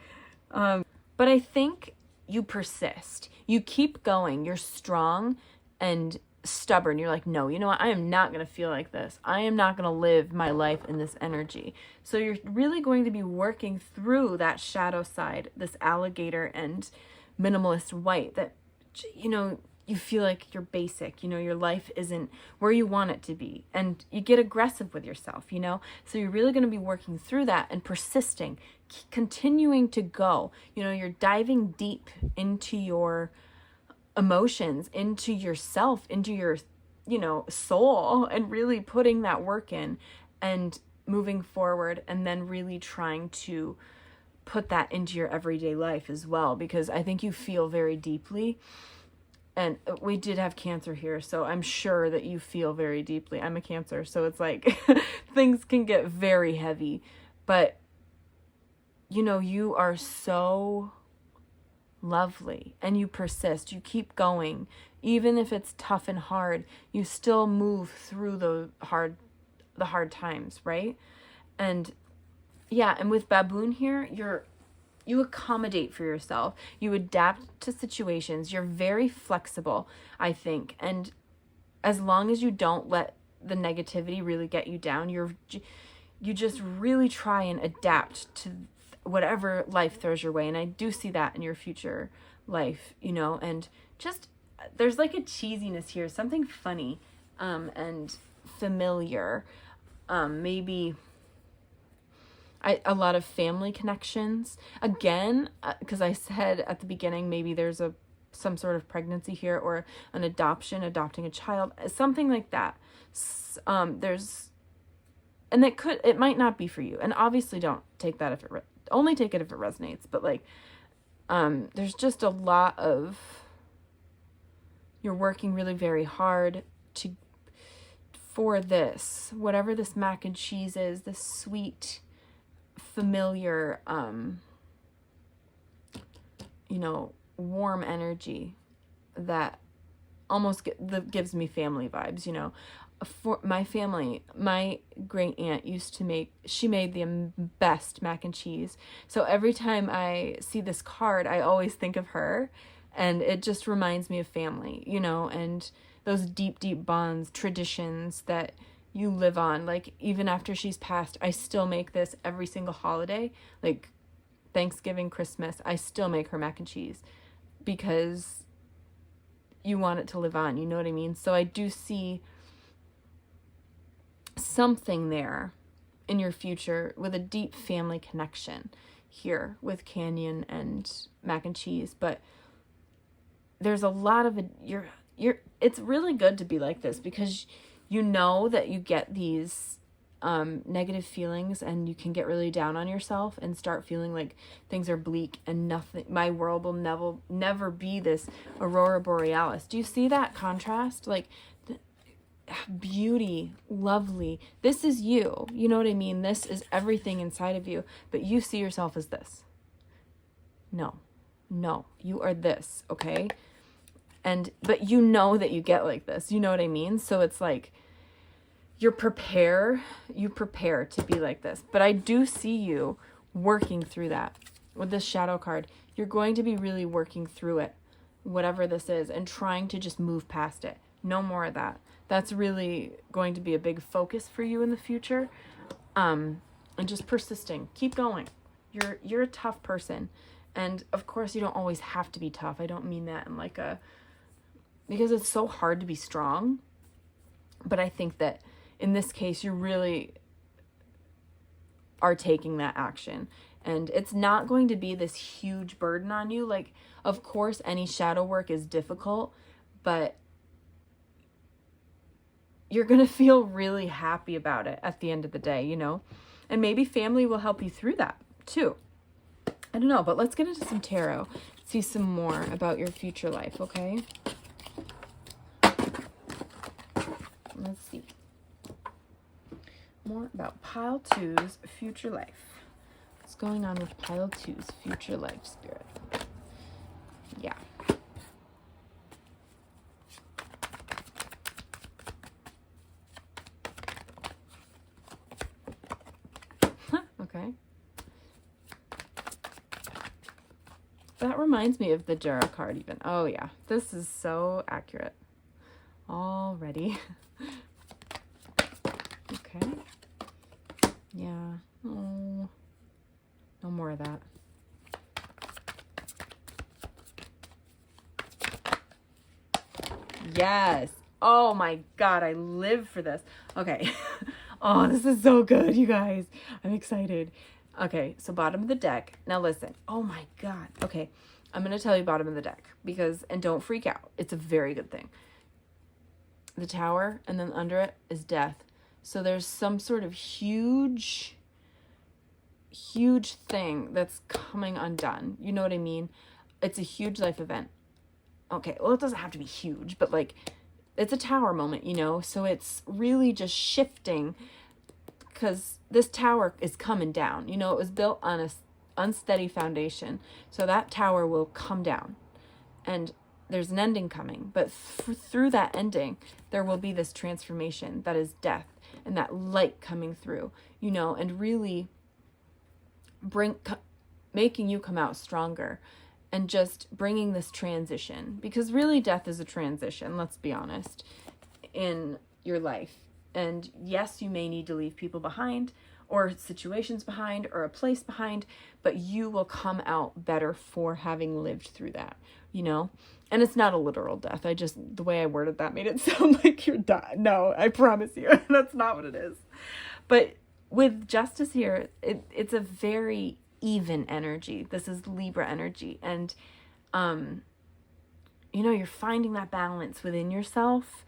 But I think you persist. You keep going. You're strong and stubborn. You're like, no, you know what? I am not going to feel like this. I am not going to live my life in this energy. So you're really going to be working through that shadow side, this alligator and minimalist white that, you know, you feel like you're basic, you know, your life isn't where you want it to be. And you get aggressive with yourself, you know, so you're really going to be working through that and persisting, continuing to go, you know, you're diving deep into your emotions, into yourself, into your, you know, soul, and really putting that work in and moving forward, and then really trying to put that into your everyday life as well, because I think you feel very deeply. And we did have Cancer here, so I'm sure that you feel very deeply. I'm a Cancer, so it's like things can get very heavy, but you know, you are so lovely and you persist, you keep going, even if it's tough and hard, you still move through the hard times, right? And yeah, and with Baboon here, you accommodate for yourself, you adapt to situations, you're very flexible, I think, and as long as you don't let the negativity really get you down, you just really try and adapt to whatever life throws your way. And I do see that in your future life, you know, and just there's like a cheesiness here, something funny and familiar, maybe a lot of family connections again, because I said at the beginning maybe there's some sort of pregnancy here, or an adopting a child, something like that. There's, and it might not be for you, and obviously don't take that if it only take it if it resonates, but like there's just a lot of, you're working really very hard for this, whatever this mac and cheese is, this sweet, familiar, you know, warm energy that almost gives me family vibes, you know. For my family, my great aunt she made the best mac and cheese. So every time I see this card, I always think of her, and it just reminds me of family, you know, and those deep, deep bonds, traditions that you live on. Like, even after she's passed, I still make this every single holiday, like Thanksgiving, Christmas, I still make her mac and cheese because you want it to live on, you know what I mean? So I do see something there in your future with a deep family connection here with Canyon and mac and cheese. But there's a lot of it's really good to be like this, because you know that you get these negative feelings, and you can get really down on yourself and start feeling like things are bleak and nothing, my world will never be this aurora borealis. Do you see that contrast? Like, beauty, lovely, this is you, you know what I mean? This is everything inside of you, but you see yourself as this. No, you are this, okay? But you know that you get like this, you know what I mean? So it's like, you prepare to be like this. But I do see you working through that. With this shadow card, you're going to be really working through it, whatever this is, and trying to just move past it. No more of that. That's really going to be a big focus for you in the future. And just persisting. Keep going. You're a tough person. And of course, you don't always have to be tough. I don't mean that in like because it's so hard to be strong. But I think that in this case, you really are taking that action. And it's not going to be this huge burden on you. Like, of course, any shadow work is difficult, but you're going to feel really happy about it at the end of the day, you know? And maybe family will help you through that too. I don't know, but let's get into some tarot. See some more about your future life, okay? Let's see. More about pile 2's future life. What's going on with pile 2's future life, Spirit? Yeah. Okay. That reminds me of the Jara card even. Oh yeah, this is so accurate already. Okay. Yeah. Oh, no more of that. Yes. Oh my God, I live for this. Okay. Oh, this is so good, you guys. I'm excited. Okay, so bottom of the deck. Now listen. Oh my God. Okay, I'm going to tell you bottom of the deck and don't freak out. It's a very good thing. The Tower, and then under it is Death. So there's some sort of huge thing that's coming undone. You know what I mean? It's a huge life event. Okay, well, it doesn't have to be huge, but like, it's a tower moment, you know? So it's really just shifting, because this tower is coming down. You know, it was built on a unsteady foundation. So that tower will come down, and there's an ending coming. But through that ending, there will be this transformation that is death, and that light coming through, you know, and really making you come out stronger, and just bringing this transition, because really death is a transition, let's be honest, in your life. And yes, you may need to leave people behind, or situations behind, or a place behind, but you will come out better for having lived through that, you know? And it's not a literal death. The way I worded that made it sound like you're dying. No, I promise you, that's not what it is. But with justice here, it's a very even energy. This is Libra energy. And, you know, you're finding that balance within yourself.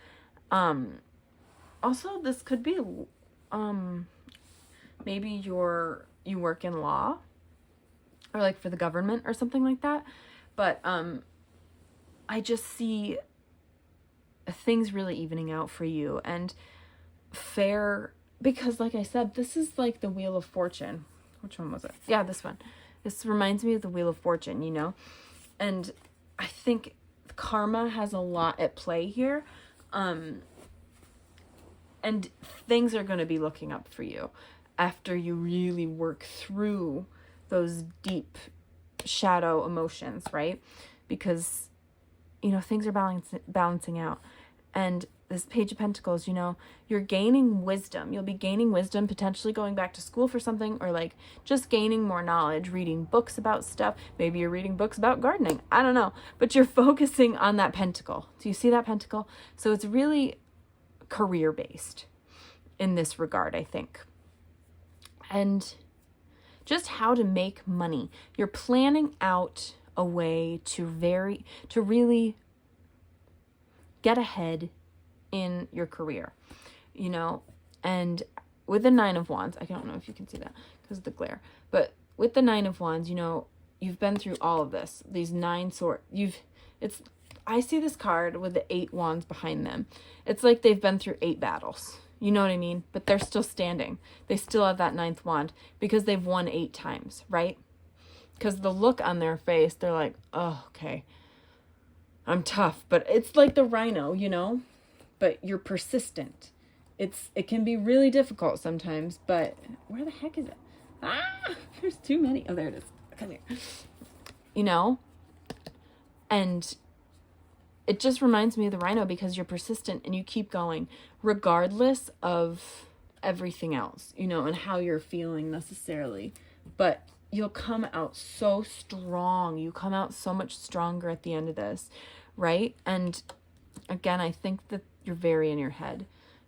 Also, this could be, maybe you work in law, or like for the government or something like that. But, I just see things really evening out for you, and fair, because like I said, this is like the Wheel of Fortune. Which one was it? Yeah, this one. This reminds me of the Wheel of Fortune, you know? And I think karma has a lot at play here. And things are going to be looking up for you after you really work through those deep shadow emotions, right? Because, you know, things are balancing out. And this Page of Pentacles, you know, you're gaining wisdom. You'll be gaining wisdom, potentially going back to school for something, or like just gaining more knowledge, reading books about stuff. Maybe you're reading books about gardening. I don't know. But you're focusing on that pentacle. Do you see that pentacle? So it's really career-based in this regard, I think. And just how to make money. You're planning out a way to really get ahead in your career, you know. And with the Nine of Wands, I don't know if you can see that because of the glare, but with the Nine of Wands, you know, you've been through all of this, these 9 swords. I see this card with the 8 wands behind them. It's like they've been through 8 battles. You know what I mean? But they're still standing. They still have that 9th wand because they've won 8 times, right? Because the look on their face, they're like, oh, okay, I'm tough. But it's like the rhino, you know? But you're persistent. It can be really difficult sometimes, but where the heck is it? Ah, there's too many. Oh, there it is. Come here. You know? And it just reminds me of the rhino because you're persistent and you keep going regardless of everything else, you know, and how you're feeling necessarily. But you'll come out so strong. You come out so much stronger at the end of this, right? And again, I think that you're very in your head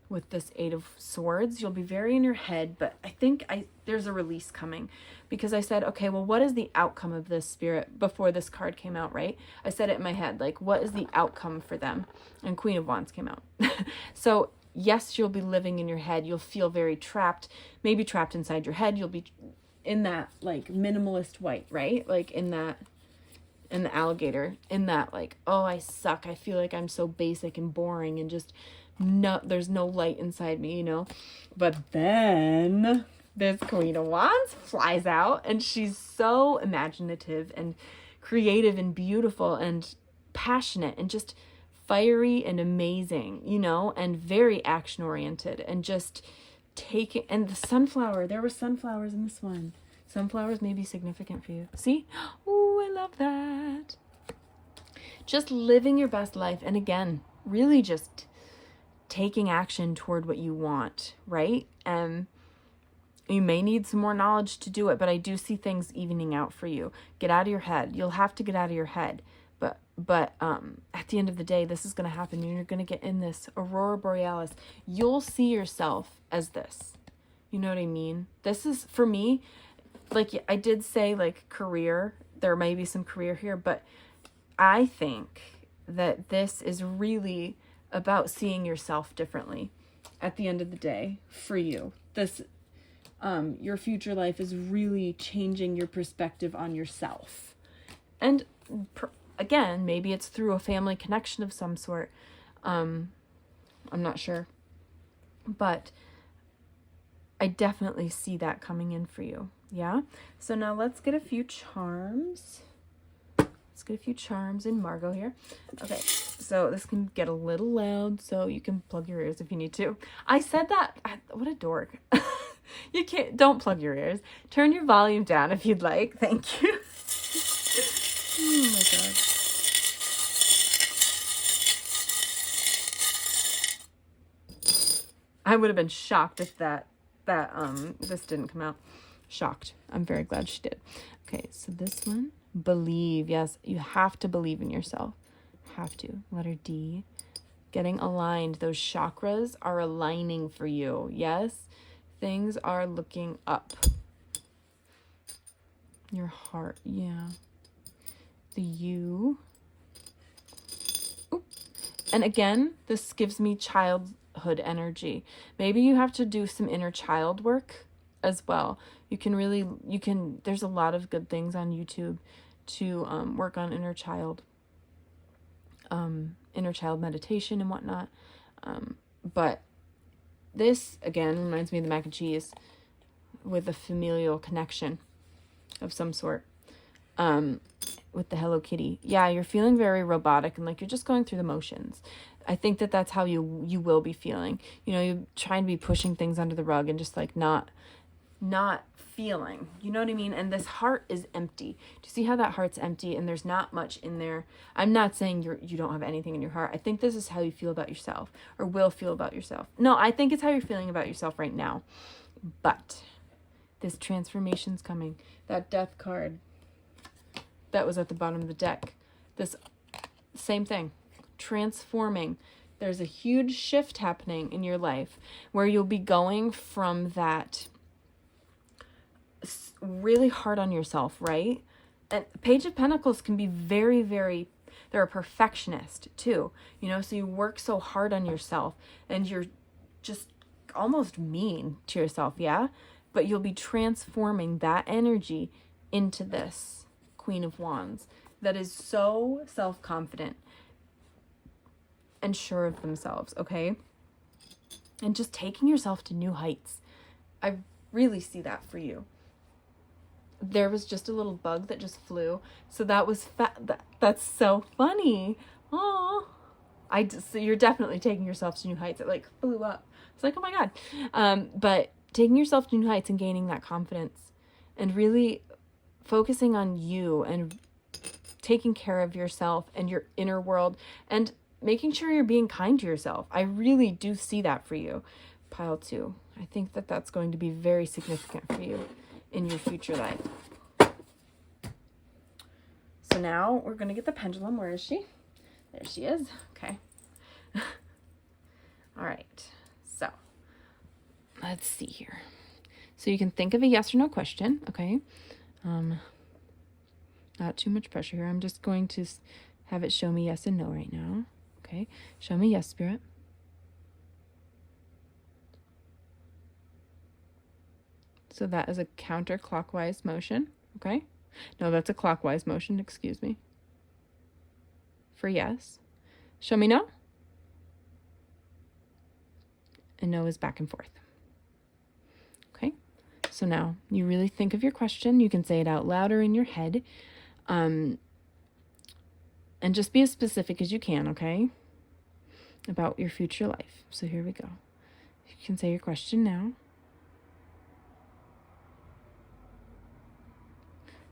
with this 8 of Swords. You'll be very in your head, but I think there's a release coming because I said, okay, well, what is the outcome of this, Spirit, before this card came out, right? I said it in my head, like, what is the outcome for them? And Queen of Wands came out. So yes, you'll be living in your head. You'll feel very trapped, maybe trapped inside your head. You'll be in that like minimalist white, right? Like in the alligator, in that like, oh, I suck. I feel like I'm so basic and boring and just no, there's no light inside me, you know. But then this Queen of Wands flies out and she's so imaginative and creative and beautiful and passionate and just fiery and amazing, you know, and very action oriented and just taking. And the sunflower, there were sunflowers in this one. Sunflowers may be significant for you. See? Oh, I love that. Just living your best life. And again, really just taking action toward what you want, right? And you may need some more knowledge to do it, but I do see things evening out for you. Get out of your head. You'll have to get out of your head. But at the end of the day, this is going to happen. You're going to get in this Aurora Borealis. You'll see yourself as this. You know what I mean? This is, for me, like I did say, like career, there may be some career here, but I think that this is really about seeing yourself differently at the end of the day for you. This, your future life is really changing your perspective on yourself. And again, maybe it's through a family connection of some sort. I'm not sure, but I definitely see that coming in for you. Yeah. So now let's get a few charms. Let's get a few charms in Margot here. Okay. So this can get a little loud, so you can plug your ears if you need to. I said that. What a dork. Don't plug your ears. Turn your volume down if you'd like. Thank you. Oh my God. I would have been shocked if this didn't come out. Shocked. I'm very glad she did. Okay, so this one, believe. Yes, you have to believe in yourself. Have to. Letter D. Getting aligned. Those chakras are aligning for you. Yes, things are looking up. Your heart, yeah. The U. Ooh. And again, this gives me childhood energy. Maybe you have to do some inner child work as well. There's a lot of good things on YouTube to work on inner child meditation and whatnot. But this, again, reminds me of the mac and cheese with a familial connection of some sort. With the Hello Kitty. Yeah, you're feeling very robotic and like you're just going through the motions. I think that that's how you will be feeling. You know, you're trying to be pushing things under the rug and just like not feeling. You know what I mean? And this heart is empty. Do you see how that heart's empty and there's not much in there? I'm not saying you don't have anything in your heart. I think this is how you feel about yourself or will feel about yourself. No, I think it's how you're feeling about yourself right now. But this transformation's coming. That Death card that was at the bottom of the deck. This same thing. Transforming. There's a huge shift happening in your life where you'll be going from that really hard on yourself, right? And Page of Pentacles can be very, very, they're a perfectionist too, you know, so you work so hard on yourself and you're just almost mean to yourself, yeah? But you'll be transforming that energy into this Queen of Wands that is so self-confident and sure of themselves, okay? And just taking yourself to new heights. I really see that for you. There was just a little bug that just flew. So that was that's so funny. Oh, so you're definitely taking yourself to new heights. It like flew up. It's like, oh my God. But taking yourself to new heights and gaining that confidence and really focusing on you and taking care of yourself and your inner world and making sure you're being kind to yourself. I really do see that for you, pile 2. I think that that's going to be very significant for you in your future life. So now we're going to get the pendulum. Where is she? There she is. Okay. All right. So let's see here. So you can think of a yes or no question. Okay. Not too much pressure here. I'm just going to have it show me yes and no right now. Okay. Show me yes, Spirit. So that is a counterclockwise motion, okay? No, that's a clockwise motion, excuse me. For yes. Show me no. And no is back and forth. Okay? So now you really think of your question. You can say it out loud or in your head. And just be as specific as you can, okay? About your future life. So here we go. You can say your question now.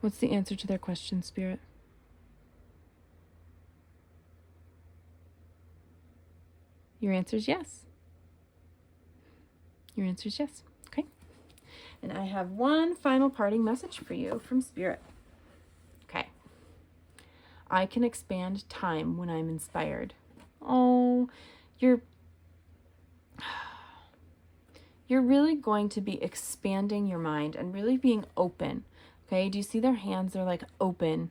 What's the answer to their question, Spirit? Your answer is yes. Your answer is yes. Okay. And I have one final parting message for you from Spirit. Okay. I can expand time when I'm inspired. Oh, you're really going to be expanding your mind and really being open. Okay, do you see their hands? They're like open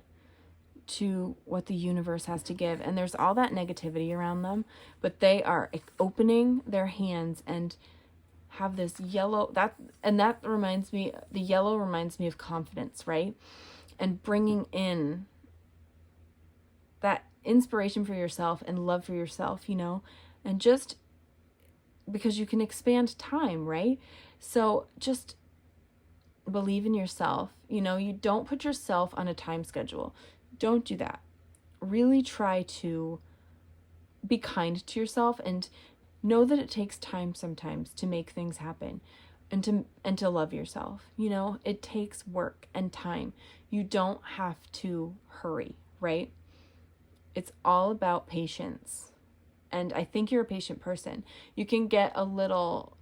to what the universe has to give. And there's all that negativity around them, but they are opening their hands and have this yellow, that reminds me, the yellow reminds me of confidence, right? And bringing in that inspiration for yourself and love for yourself, you know, and just because you can expand time, right? So just believe in yourself. You know, you don't put yourself on a time schedule. Don't do that. Really try to be kind to yourself and know that it takes time sometimes to make things happen and to love yourself. You know, it takes work and time. You don't have to hurry, right? It's all about patience. And I think you're a patient person. You can get a little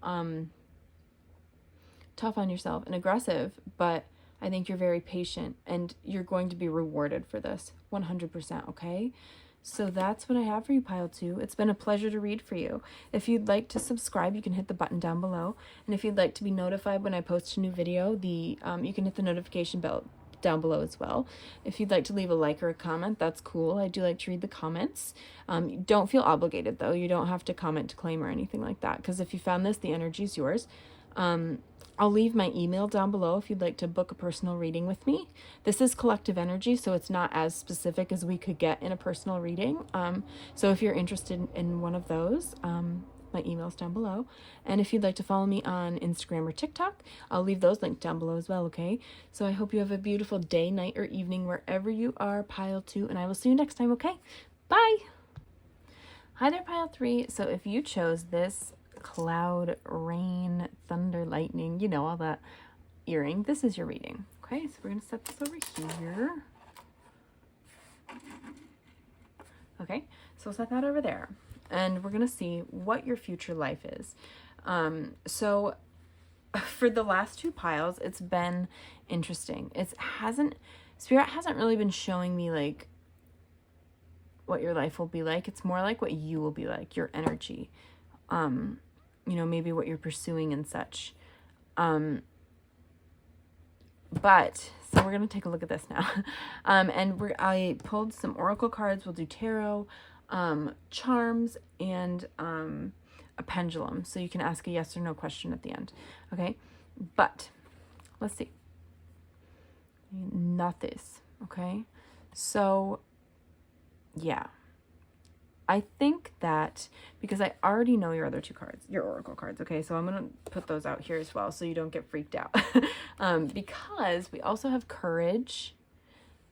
tough on yourself and aggressive, but I think you're very patient and you're going to be rewarded for this 100%, okay? So that's what I have for you, pile 2. It's been a pleasure to read for you. If you'd like to subscribe, you can hit the button down below. And if you'd like to be notified when I post a new video, you can hit the notification bell down below as well. If you'd like to leave a like or a comment, that's cool. I do like to read the comments. Don't feel obligated though. You don't have to comment to claim or anything like that, because if you found this, the energy is yours. I'll leave my email down below if you'd like to book a personal reading with me. This is collective energy, so it's not as specific as we could get in a personal reading. So if you're interested in one of those, my email's down below. And if you'd like to follow me on Instagram or TikTok, I'll leave those linked down below as well, okay? So I hope you have a beautiful day, night, or evening wherever you are, pile 2, and I will see you next time, okay? Bye! Hi there, pile 3. So if you chose this cloud, rain, thunder, lightning, you know, all that earring, this is your reading. Okay, so we're going to set this over here. Okay, so we'll set that over there. And we're going to see what your future life is. So for the last 2 piles, it's been interesting. Spirit hasn't really been showing me like what your life will be like. It's more like what you will be like, your energy. You know, maybe what you're pursuing and such. But, so we're going to take a look at this now. And I pulled some oracle cards. We'll do tarot, charms, and a pendulum. So you can ask a yes or no question at the end. Okay? But, let's see. Not this. Okay? So, yeah. I think that, because I already know your other two cards, your oracle cards, okay? So I'm going to put those out here as well so you don't get freaked out. Because we also have courage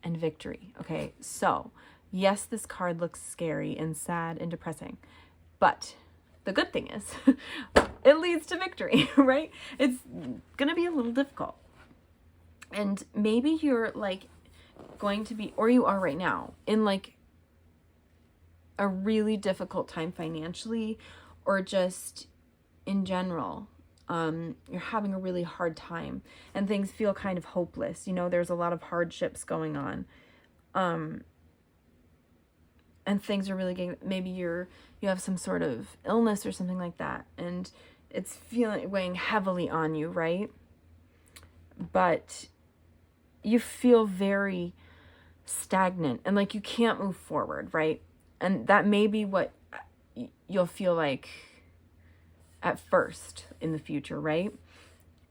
and victory, okay? So, yes, this card looks scary and sad and depressing, but the good thing is it leads to victory, right? It's going to be a little difficult. And maybe you're like going to be, or you are right now, in like a really difficult time financially, or just in general. You're having a really hard time and things feel kind of hopeless. You know, there's a lot of hardships going on. And things are really getting, maybe you have some sort of illness or something like that, and it's weighing heavily on you, right? But you feel very stagnant and like you can't move forward, right? And that may be what you'll feel like at first in the future, right?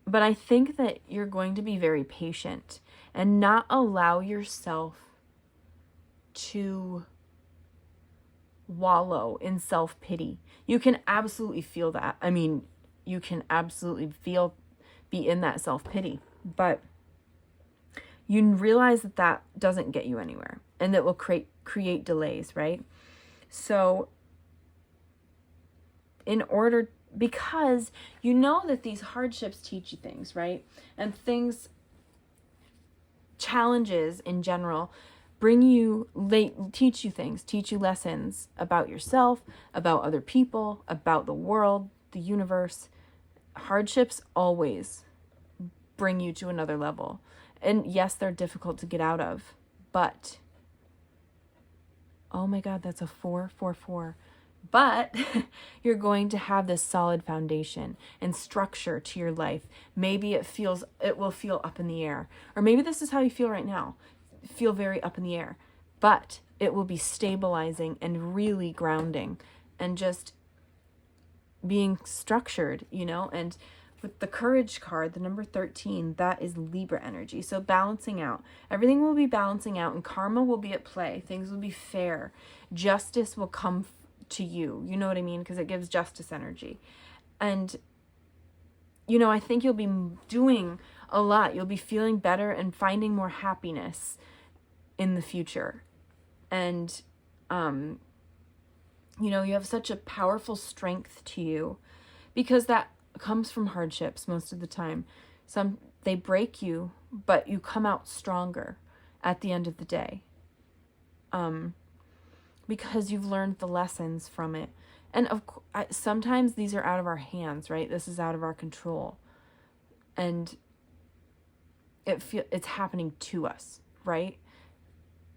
But I think that you're going to be very patient and not allow yourself to wallow in self-pity. You can absolutely feel that. I mean, you can absolutely be in that self-pity, but you realize that that doesn't get you anywhere, and that will create delays, right? So because you know that these hardships teach you things, right? And challenges in general teach you lessons about yourself, about other people, about the world, the universe. Hardships always bring you to another level. And yes, they're difficult to get out of, but oh my God, that's a 4-4-4. But you're going to have this solid foundation and structure to your life. Maybe it will feel up in the air. Or maybe this is how you feel right now. Feel very up in the air. But it will be stabilizing and really grounding and just being structured, you know? And with the courage card, the number 13, that is Libra energy. So balancing out. Everything will be balancing out, and karma will be at play. Things will be fair. Justice will come to you. You know what I mean? Because it gives justice energy. And, you know, I think you'll be doing a lot. You'll be feeling better and finding more happiness in the future. And, you know, you have such a powerful strength to you, because that comes from hardships most of the time. They break you, but you come out stronger at the end of the day. Because you've learned the lessons from it. And sometimes these are out of our hands, right? This is out of our control. And it's happening to us, right?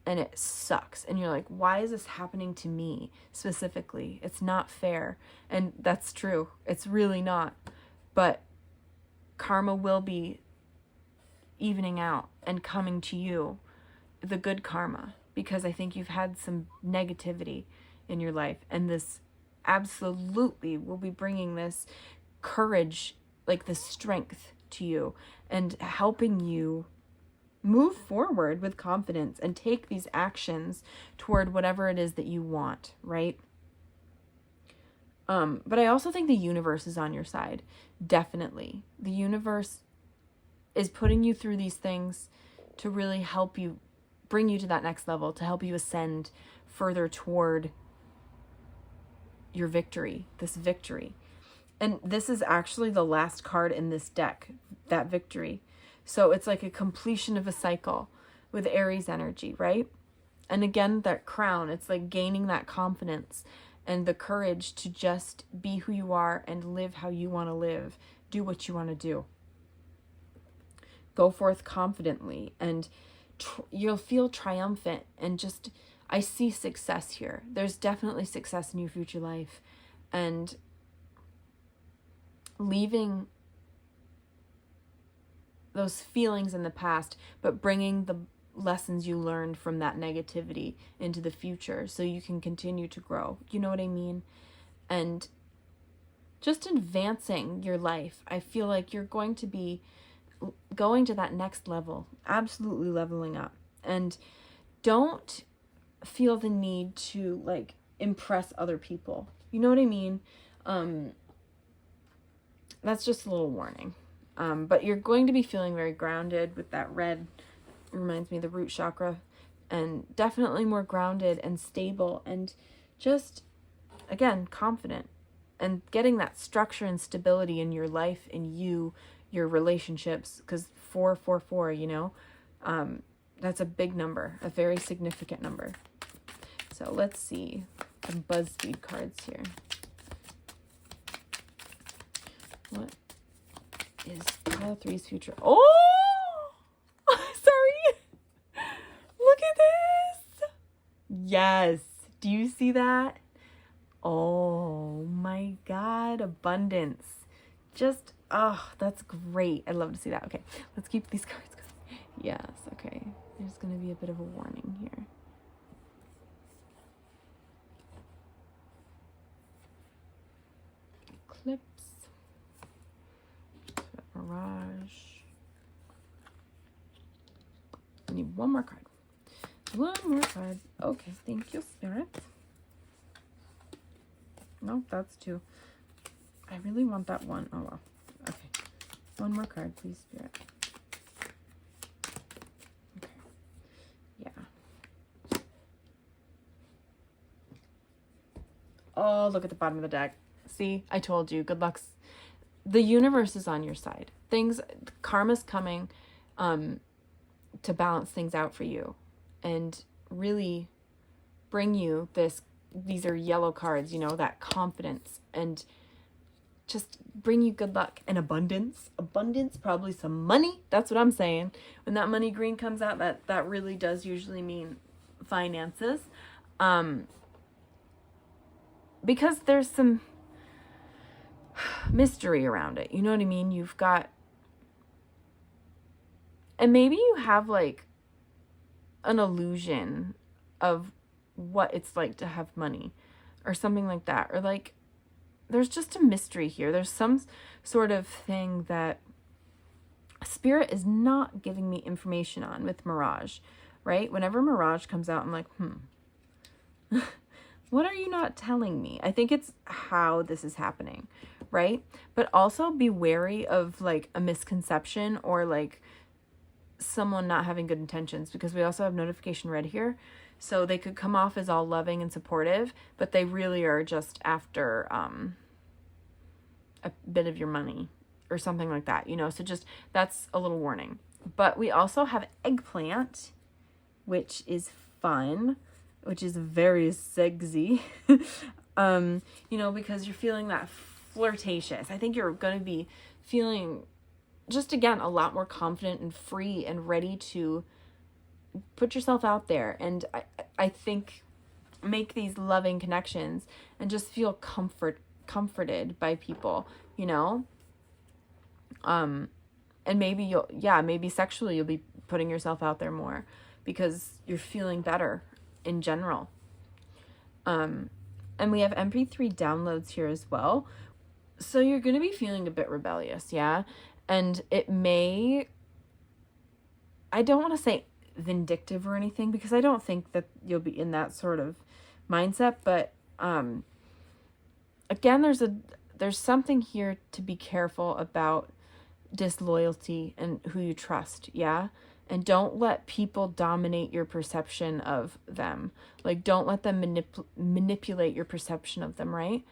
And it sucks. And you're like, why is this happening to me specifically? It's not fair. And that's true. It's really not. But karma will be evening out and coming to you, the good karma, because I think you've had some negativity in your life. And this absolutely will be bringing this courage, like this strength to you, and helping you move forward with confidence and take these actions toward whatever it is that you want, right? But I also think the universe is on your side. Definitely. The universe is putting you through these things to really help you, bring you to that next level, to help you ascend further toward your victory, this victory. And this is actually the last card in this deck, that victory. So it's like a completion of a cycle with Aries energy, right? And again, that crown, it's like gaining that confidence and the courage to just be who you are and live how you want to live. Do what you want to do. Go forth confidently, and you'll feel triumphant, and just, I see success here. There's definitely success in your future life. And leaving those feelings in the past, but bringing the lessons you learned from that negativity into the future so you can continue to grow. You know what I mean? And just advancing your life. I feel like you're going to be going to that next level, absolutely leveling up. And don't feel the need to like impress other people. You know what I mean? That's just a little warning. But you're going to be feeling very grounded with that red. Reminds me of the root chakra, and definitely more grounded and stable and just, again, confident, and getting that structure and stability in your life, in you, your relationships, because 444, you know, that's a big number, a very significant number. So let's see some Buzzfeed cards here. What is pile 3's future? Oh! Sorry. Look at this. Yes. Do you see that? Oh my God. Abundance. Just, oh, that's great. I love to see that. Okay. Let's keep these cards going. Yes. Okay. There's going to be a bit of a warning here. Eclipse. Mirage. I need one more card. One more card. Okay, thank you, Spirit. No, that's two. I really want that one. Oh, well. Okay. One more card, please, Spirit. Okay. Yeah. Oh, look at the bottom of the deck. See, I told you. Good luck. The universe is on your side. Karma's coming to balance things out for you and really bring you these are yellow cards, you know, that confidence, and just bring you good luck and abundance, probably some money. That's what I'm saying. When that money green comes out, that really does usually mean finances. Because there's some mystery around it. You know what I mean? You've got, and maybe you have like an illusion of what it's like to have money or something like that. Or like, there's just a mystery here. There's some sort of thing that Spirit is not giving me information on with Mirage, right? Whenever Mirage comes out, I'm like, what are you not telling me? I think it's how this is happening, right? But also be wary of like a misconception or like someone not having good intentions, because we also have notification red here. So they could come off as all loving and supportive, but they really are just after a bit of your money or something like that, you know? So just, that's a little warning. But we also have eggplant, which is fun, which is very sexy, you know, because you're feeling that flirtatious. I think you're going to be feeling just, again, a lot more confident and free and ready to put yourself out there. And I think make these loving connections and just feel comforted by people, you know? And maybe maybe sexually you'll be putting yourself out there more because you're feeling better in general. And we have MP3 downloads here as well. So you're going to be feeling a bit rebellious, yeah? And it may, I don't want to say vindictive or anything, because I don't think that you'll be in that sort of mindset, but again, there's something here to be careful about disloyalty and who you trust, yeah? And don't let people dominate your perception of them. Like, don't let them manipulate your perception of them, right?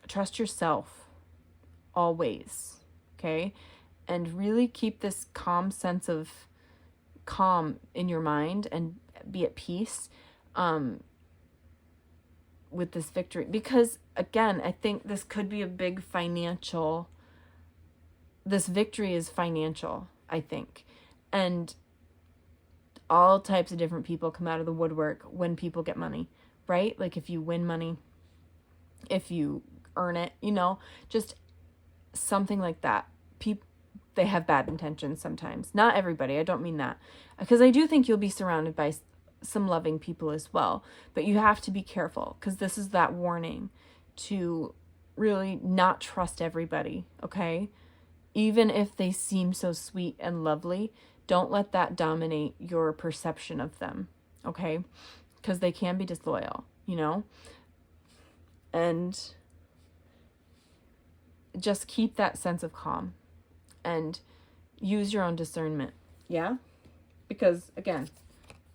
Trust yourself always, okay? And really keep this calm sense of calm in your mind and be at peace with this victory. Because, again, I think this could be a big this victory is financial, I think. And all types of different people come out of the woodwork when people get money, right? Like if you win money, if you earn it, you know, just something like that. they have bad intentions sometimes. Not everybody, I don't mean that. Because I do think you'll be surrounded by some loving people as well. But you have to be careful, because this is that warning to really not trust everybody, okay? Even if they seem so sweet and lovely, don't let that dominate your perception of them, okay? Because they can be disloyal, you know? And just keep that sense of calm and use your own discernment, yeah? Because, again,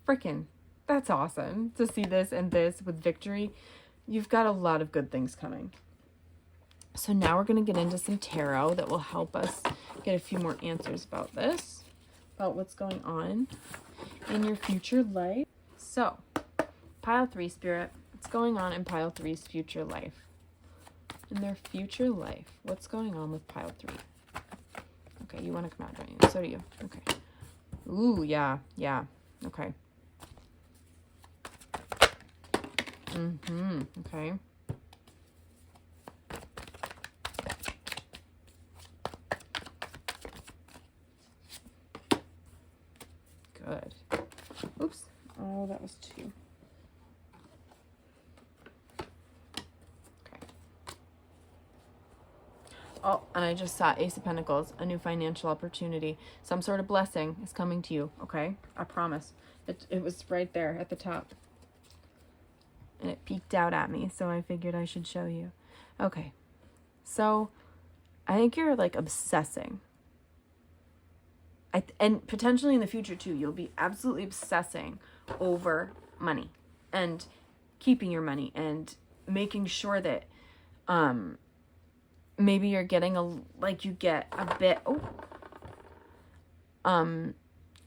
freaking, that's awesome to see this and this with victory. You've got a lot of good things coming. So now we're going to get into some tarot that will help us get a few more answers about this, about what's going on in your future life. So, pile 3, Spirit, what's going on in pile 3's future life? In their future life, what's going on with pile 3? Okay, you want to come out, don't you? So do you. Okay. Ooh, yeah, okay. Okay. Good. Oops. Oh, that was 2. Okay. Oh, and I just saw Ace of Pentacles, a new financial opportunity. Some sort of blessing is coming to you, okay? I promise. It was right there at the top. And it peeked out at me, so I figured I should show you. Okay. So, I think you're, like, obsessing. And potentially in the future, too, you'll be absolutely obsessing over money. And keeping your money. And making sure that, maybe you're getting you get a bit,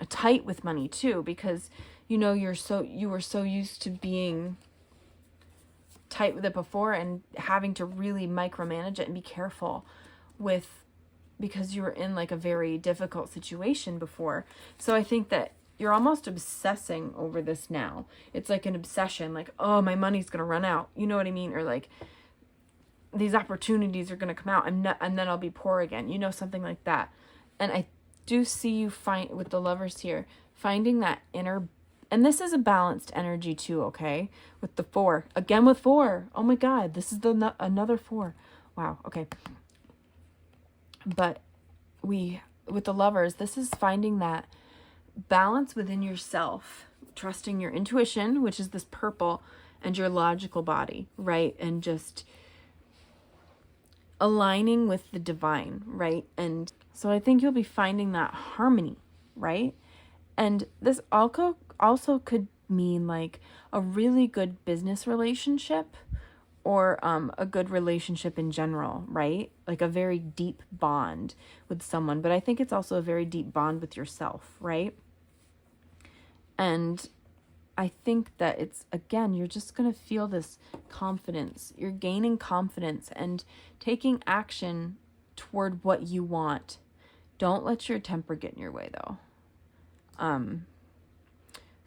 tight with money, too. Because, you know, you were so used to being tight with it before and having to really micromanage it and be careful with, because you were in like a very difficult situation before. So I think that you're almost obsessing over this now. It's like an obsession, like, oh, my money's going to run out. You know what I mean? Or like, these opportunities are going to come out and then I'll be poor again. You know, something like that. And I do see you with the Lovers here, finding that inner. And this is a balanced energy too, okay? With the 4. Again with 4. Oh my God, this is another 4. Wow, okay. But with the Lovers, this is finding that balance within yourself, trusting your intuition, which is this purple, and your logical body, right? And just aligning with the divine, right? And so I think you'll be finding that harmony, right? And this also could mean like a really good business relationship or a good relationship in general, right? Like a very deep bond with someone. But I think it's also a very deep bond with yourself, right? And I think that it's, again, you're just going to feel this confidence. You're gaining confidence and taking action toward what you want. Don't let your temper get in your way, though.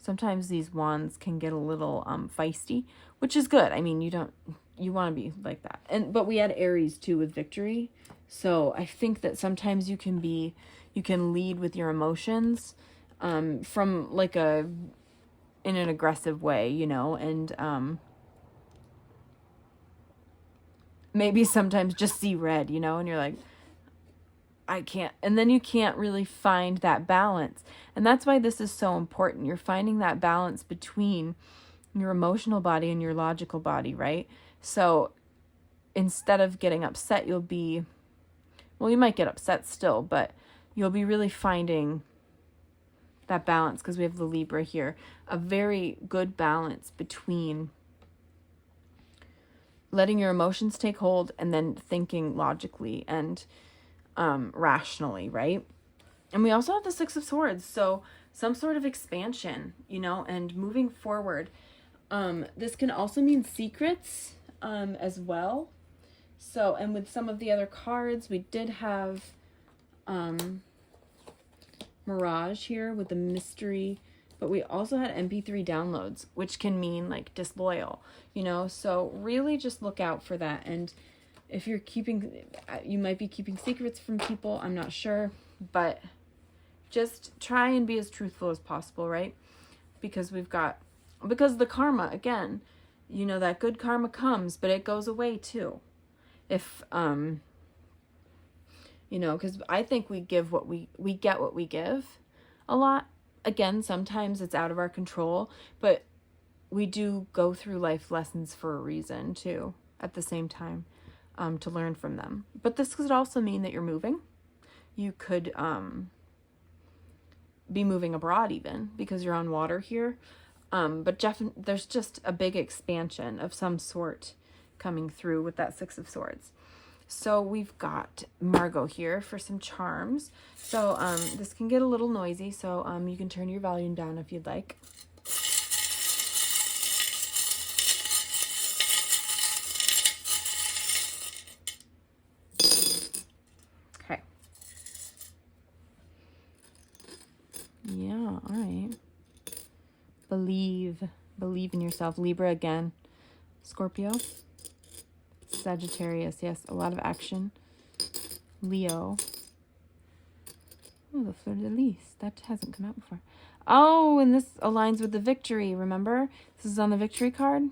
Sometimes these wands can get a little feisty, which is good. I mean, you want to be like that. But we had Aries too with Victory. So I think that sometimes you can lead with your emotions from like in an aggressive way, you know, and maybe sometimes just see red, you know, and you're like, I can't, and then you can't really find that balance. And that's why this is so important. You're finding that balance between your emotional body and your logical body, right? So instead of getting upset, you might get upset still, but you'll be really finding that balance, because we have the Libra here, a very good balance between letting your emotions take hold and then thinking logically and rationally, right? And we also have the 6 of Swords, so some sort of expansion, you know, and moving forward. This can also mean secrets as well. So, and with some of the other cards, we did have Mirage here with the mystery, but we also had MP3 downloads, which can mean like disloyal, you know. So really just look out for that. And if you're you might be keeping secrets from people, I'm not sure. but just try and be as truthful as possible, right? Because because the karma, again, you know, that good karma comes, but it goes away too. If, you know, because I think we get what we give a lot. Again, sometimes it's out of our control, but we do go through life lessons for a reason too, at the same time, to learn from them. But this could also mean that you're moving. You could be moving abroad even, because you're on water here. But there's just a big expansion of some sort coming through with that Six of Swords. So we've got Margot here for some charms. So this can get a little noisy, so you can turn your volume down if you'd like. Okay. Yeah, all right. Believe in yourself. Libra again. Scorpio. Sagittarius, yes, a lot of action. Leo. Oh, the fleur-de-lis. That hasn't come out before. Oh, and this aligns with the victory, remember? This is on the victory card.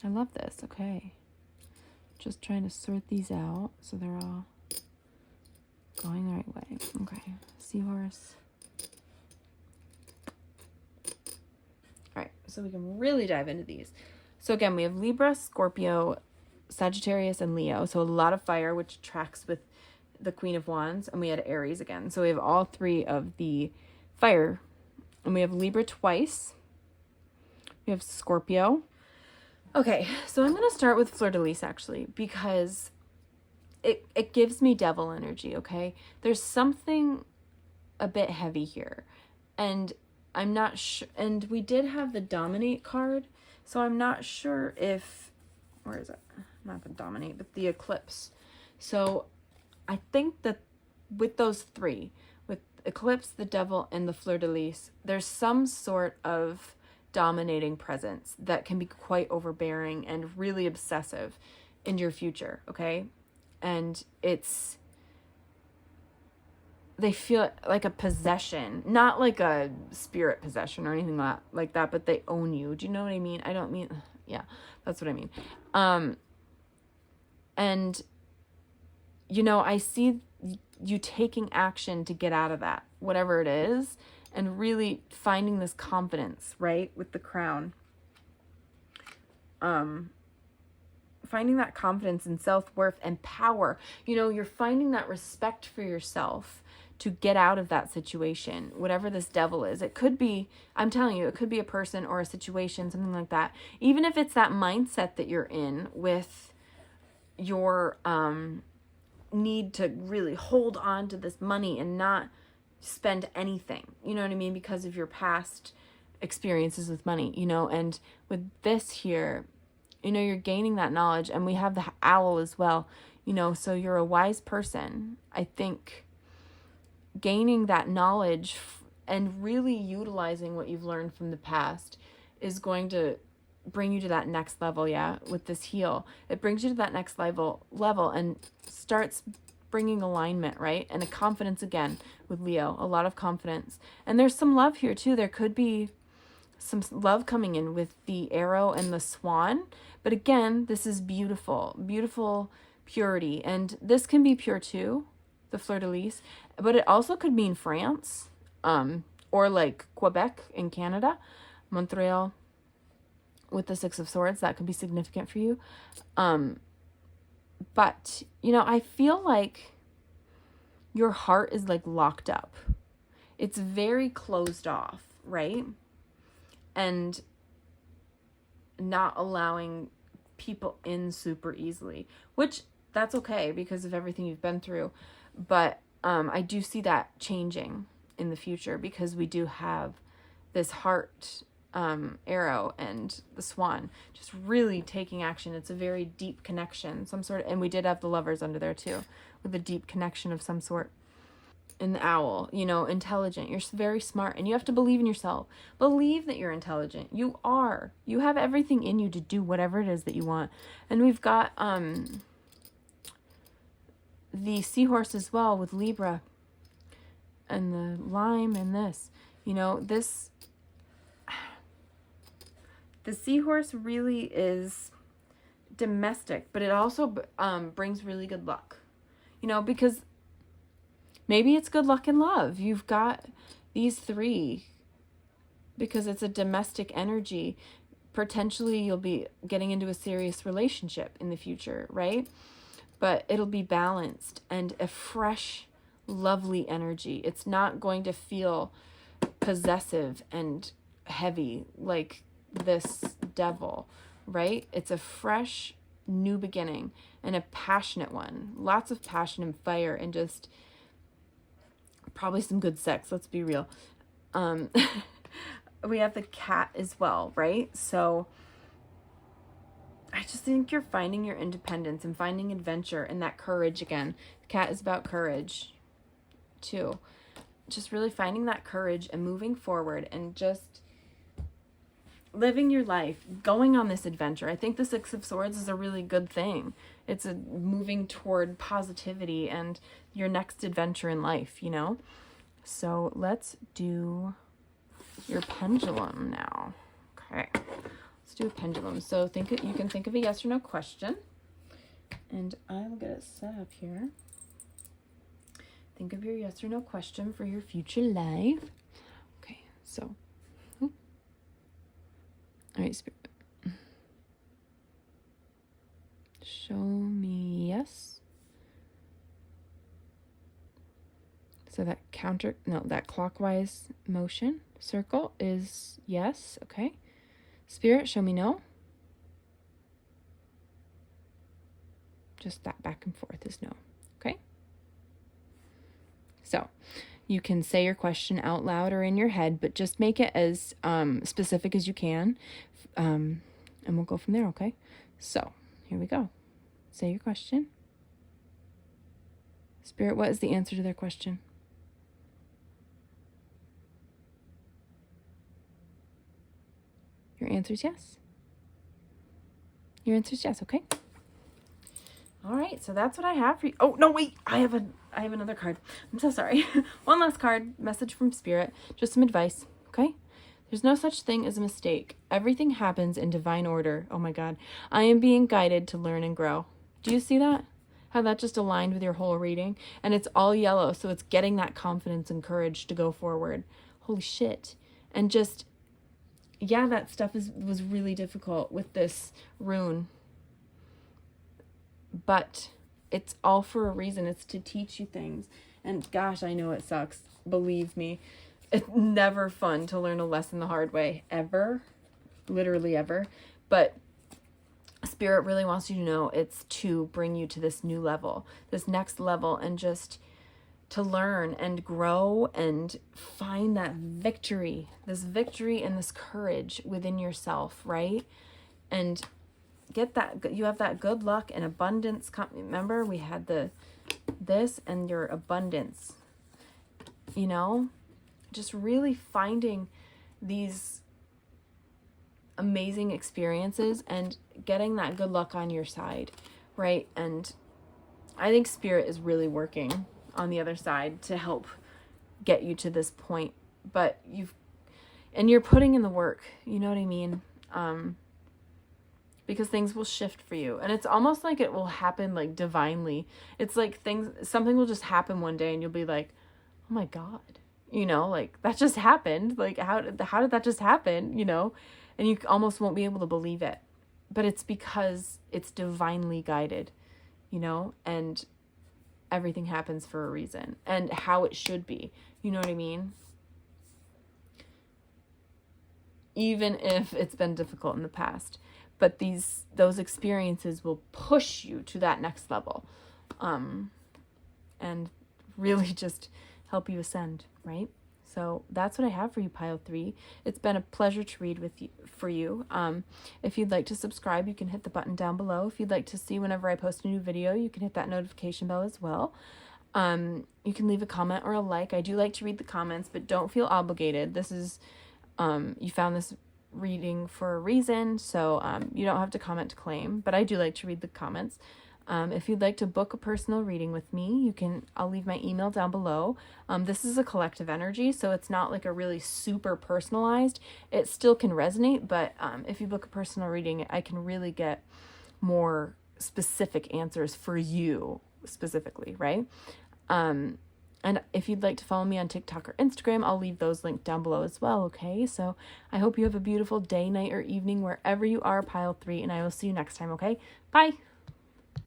I love this. Okay. Just trying to sort these out so they're all going the right way. Okay. Seahorse. All right, so we can really dive into these. So again, we have Libra, Scorpio, Sagittarius, and Leo. So a lot of fire, which tracks with the Queen of Wands. And we had Aries again. So we have all three of the fire. And we have Libra twice. We have Scorpio. Okay, so I'm going to start with Fleur-de-Lis, actually, because it gives me devil energy, okay? There's something a bit heavy here. And I'm not sure. And we did have the Dominate card. So I'm not sure if, where is it? Not the Dominate, but the Eclipse. So I think that with those three, with Eclipse, the Devil, and the Fleur-de-Lis, there's some sort of dominating presence that can be quite overbearing and really obsessive in your future, okay? And they feel like a possession, not like a spirit possession or anything like that, but they own you. Do you know what I mean? I don't mean, yeah, that's what I mean. And, you know, I see you taking action to get out of that, whatever it is, and really finding this confidence, right, with the crown. Finding that confidence and self-worth and power. You know, you're finding that respect for yourself to get out of that situation, whatever this devil is. It could be, I'm telling you, it could be a person or a situation, something like that. Even if it's that mindset that you're in with your need to really hold on to this money and not spend anything, you know what I mean, because of your past experiences with money, you know. And with this here, you know, you're gaining that knowledge, and we have the owl as well, you know, so you're a wise person. I think gaining that knowledge and really utilizing what you've learned from the past is going to bring you to that next level. Yeah, with this heel, it brings you to that next level and starts bringing alignment, right? And a confidence again with Leo, a lot of confidence. And there's some love here too. There could be some love coming in with the arrow and the swan. But again, this is beautiful, beautiful purity. And this can be pure too, the fleur-de-lis, but it also could mean France, or like Quebec in Canada, Montreal with the Six of Swords. That could be significant for you. But, you know, I feel like your heart is like locked up. It's very closed off, right? And not allowing people in super easily, which that's okay because of everything you've been through. But I do see that changing in the future because we do have this heart arrow and the swan just really taking action. It's a very deep connection, some sort of, and we did have the lovers under there too with a deep connection of some sort. And the owl, you know, intelligent. You're very smart and you have to believe in yourself. Believe that you're intelligent. You are. You have everything in you to do whatever it is that you want. And we've got the seahorse as well with Libra. and the lime and this, you know, this, the seahorse really is domestic, but it also brings really good luck, you know, because maybe it's good luck in love. You've got these three because it's a domestic energy. Potentially you'll be getting into a serious relationship in the future, right? But it'll be balanced and a fresh, lovely energy. It's not going to feel possessive and heavy like this devil, right? It's a fresh new beginning and a passionate one. Lots of passion and fire and just probably some good sex. Let's be real. We have the cat as well, right? So I just think you're finding your independence and finding adventure and that courage again. The cat is about courage too. Just really finding that courage and moving forward and just living your life, going on this adventure. I think the Six of Swords is a really good thing. It's a moving toward positivity and your next adventure in life, you know? So let's do your pendulum now. Okay, let's do a pendulum. So you can think of a yes or no question, and I will get it set up here. Think of your yes or no question for your future life. Okay, so, all right, Spirit. Show me yes. So that that clockwise motion circle is yes. Okay. Spirit, show me no. Just that back and forth is no. Okay. So you can say your question out loud or in your head, but just make it as specific as you can. And we'll go from there. Okay. So here we go. Say your question. Spirit, what is the answer to their question? Your answer is yes. Your answer is yes, okay? All right, so that's what I have for you. Oh, no, wait. I have another card. I'm so sorry. One last card, message from Spirit, just some advice, okay? There's no such thing as a mistake. Everything happens in divine order. Oh my God. I am being guided to learn and grow. Do you see that? How that just aligned with your whole reading? And it's all yellow, so it's getting that confidence and courage to go forward. Holy shit. And just, yeah, that stuff was really difficult with this rune. But it's all for a reason. It's to teach you things. And gosh, I know it sucks. Believe me. It's never fun to learn a lesson the hard way. Ever. Literally ever. But Spirit really wants you to know it's to bring you to this new level. This next level. And just to learn and grow and find that victory, this victory and this courage within yourself, right? And get that, you have that good luck and abundance. Remember, we had this and your abundance, you know, just really finding these amazing experiences and getting that good luck on your side, right? And I think Spirit is really working on the other side to help get you to this point, but you're putting in the work, you know what I mean? Because things will shift for you, and it's almost like it will happen like divinely. It's like something will just happen one day and you'll be like, oh my God, you know, like that just happened. Like how did that just happen? You know, and you almost won't be able to believe it, but it's because it's divinely guided, you know, and everything happens for a reason and how it should be. You know what I mean? Even if it's been difficult in the past, but those experiences will push you to that next level, and really just help you ascend, right? So that's what I have for you, Pile 3. It's been a pleasure to read for you. If you'd like to subscribe, you can hit the button down below. If you'd like to see whenever I post a new video, you can hit that notification bell as well. You can leave a comment or a like. I do like to read the comments, but don't feel obligated. This is, you found this reading for a reason, so you don't have to comment to claim, but I do like to read the comments. If you'd like to book a personal reading with me, I'll leave my email down below. This is a collective energy, so it's not like a really super personalized. It still can resonate, but if you book a personal reading, I can really get more specific answers for you specifically, right? And if you'd like to follow me on TikTok or Instagram, I'll leave those linked down below as well, okay? So I hope you have a beautiful day, night, or evening wherever you are, Pile 3, and I will see you next time, okay? Bye!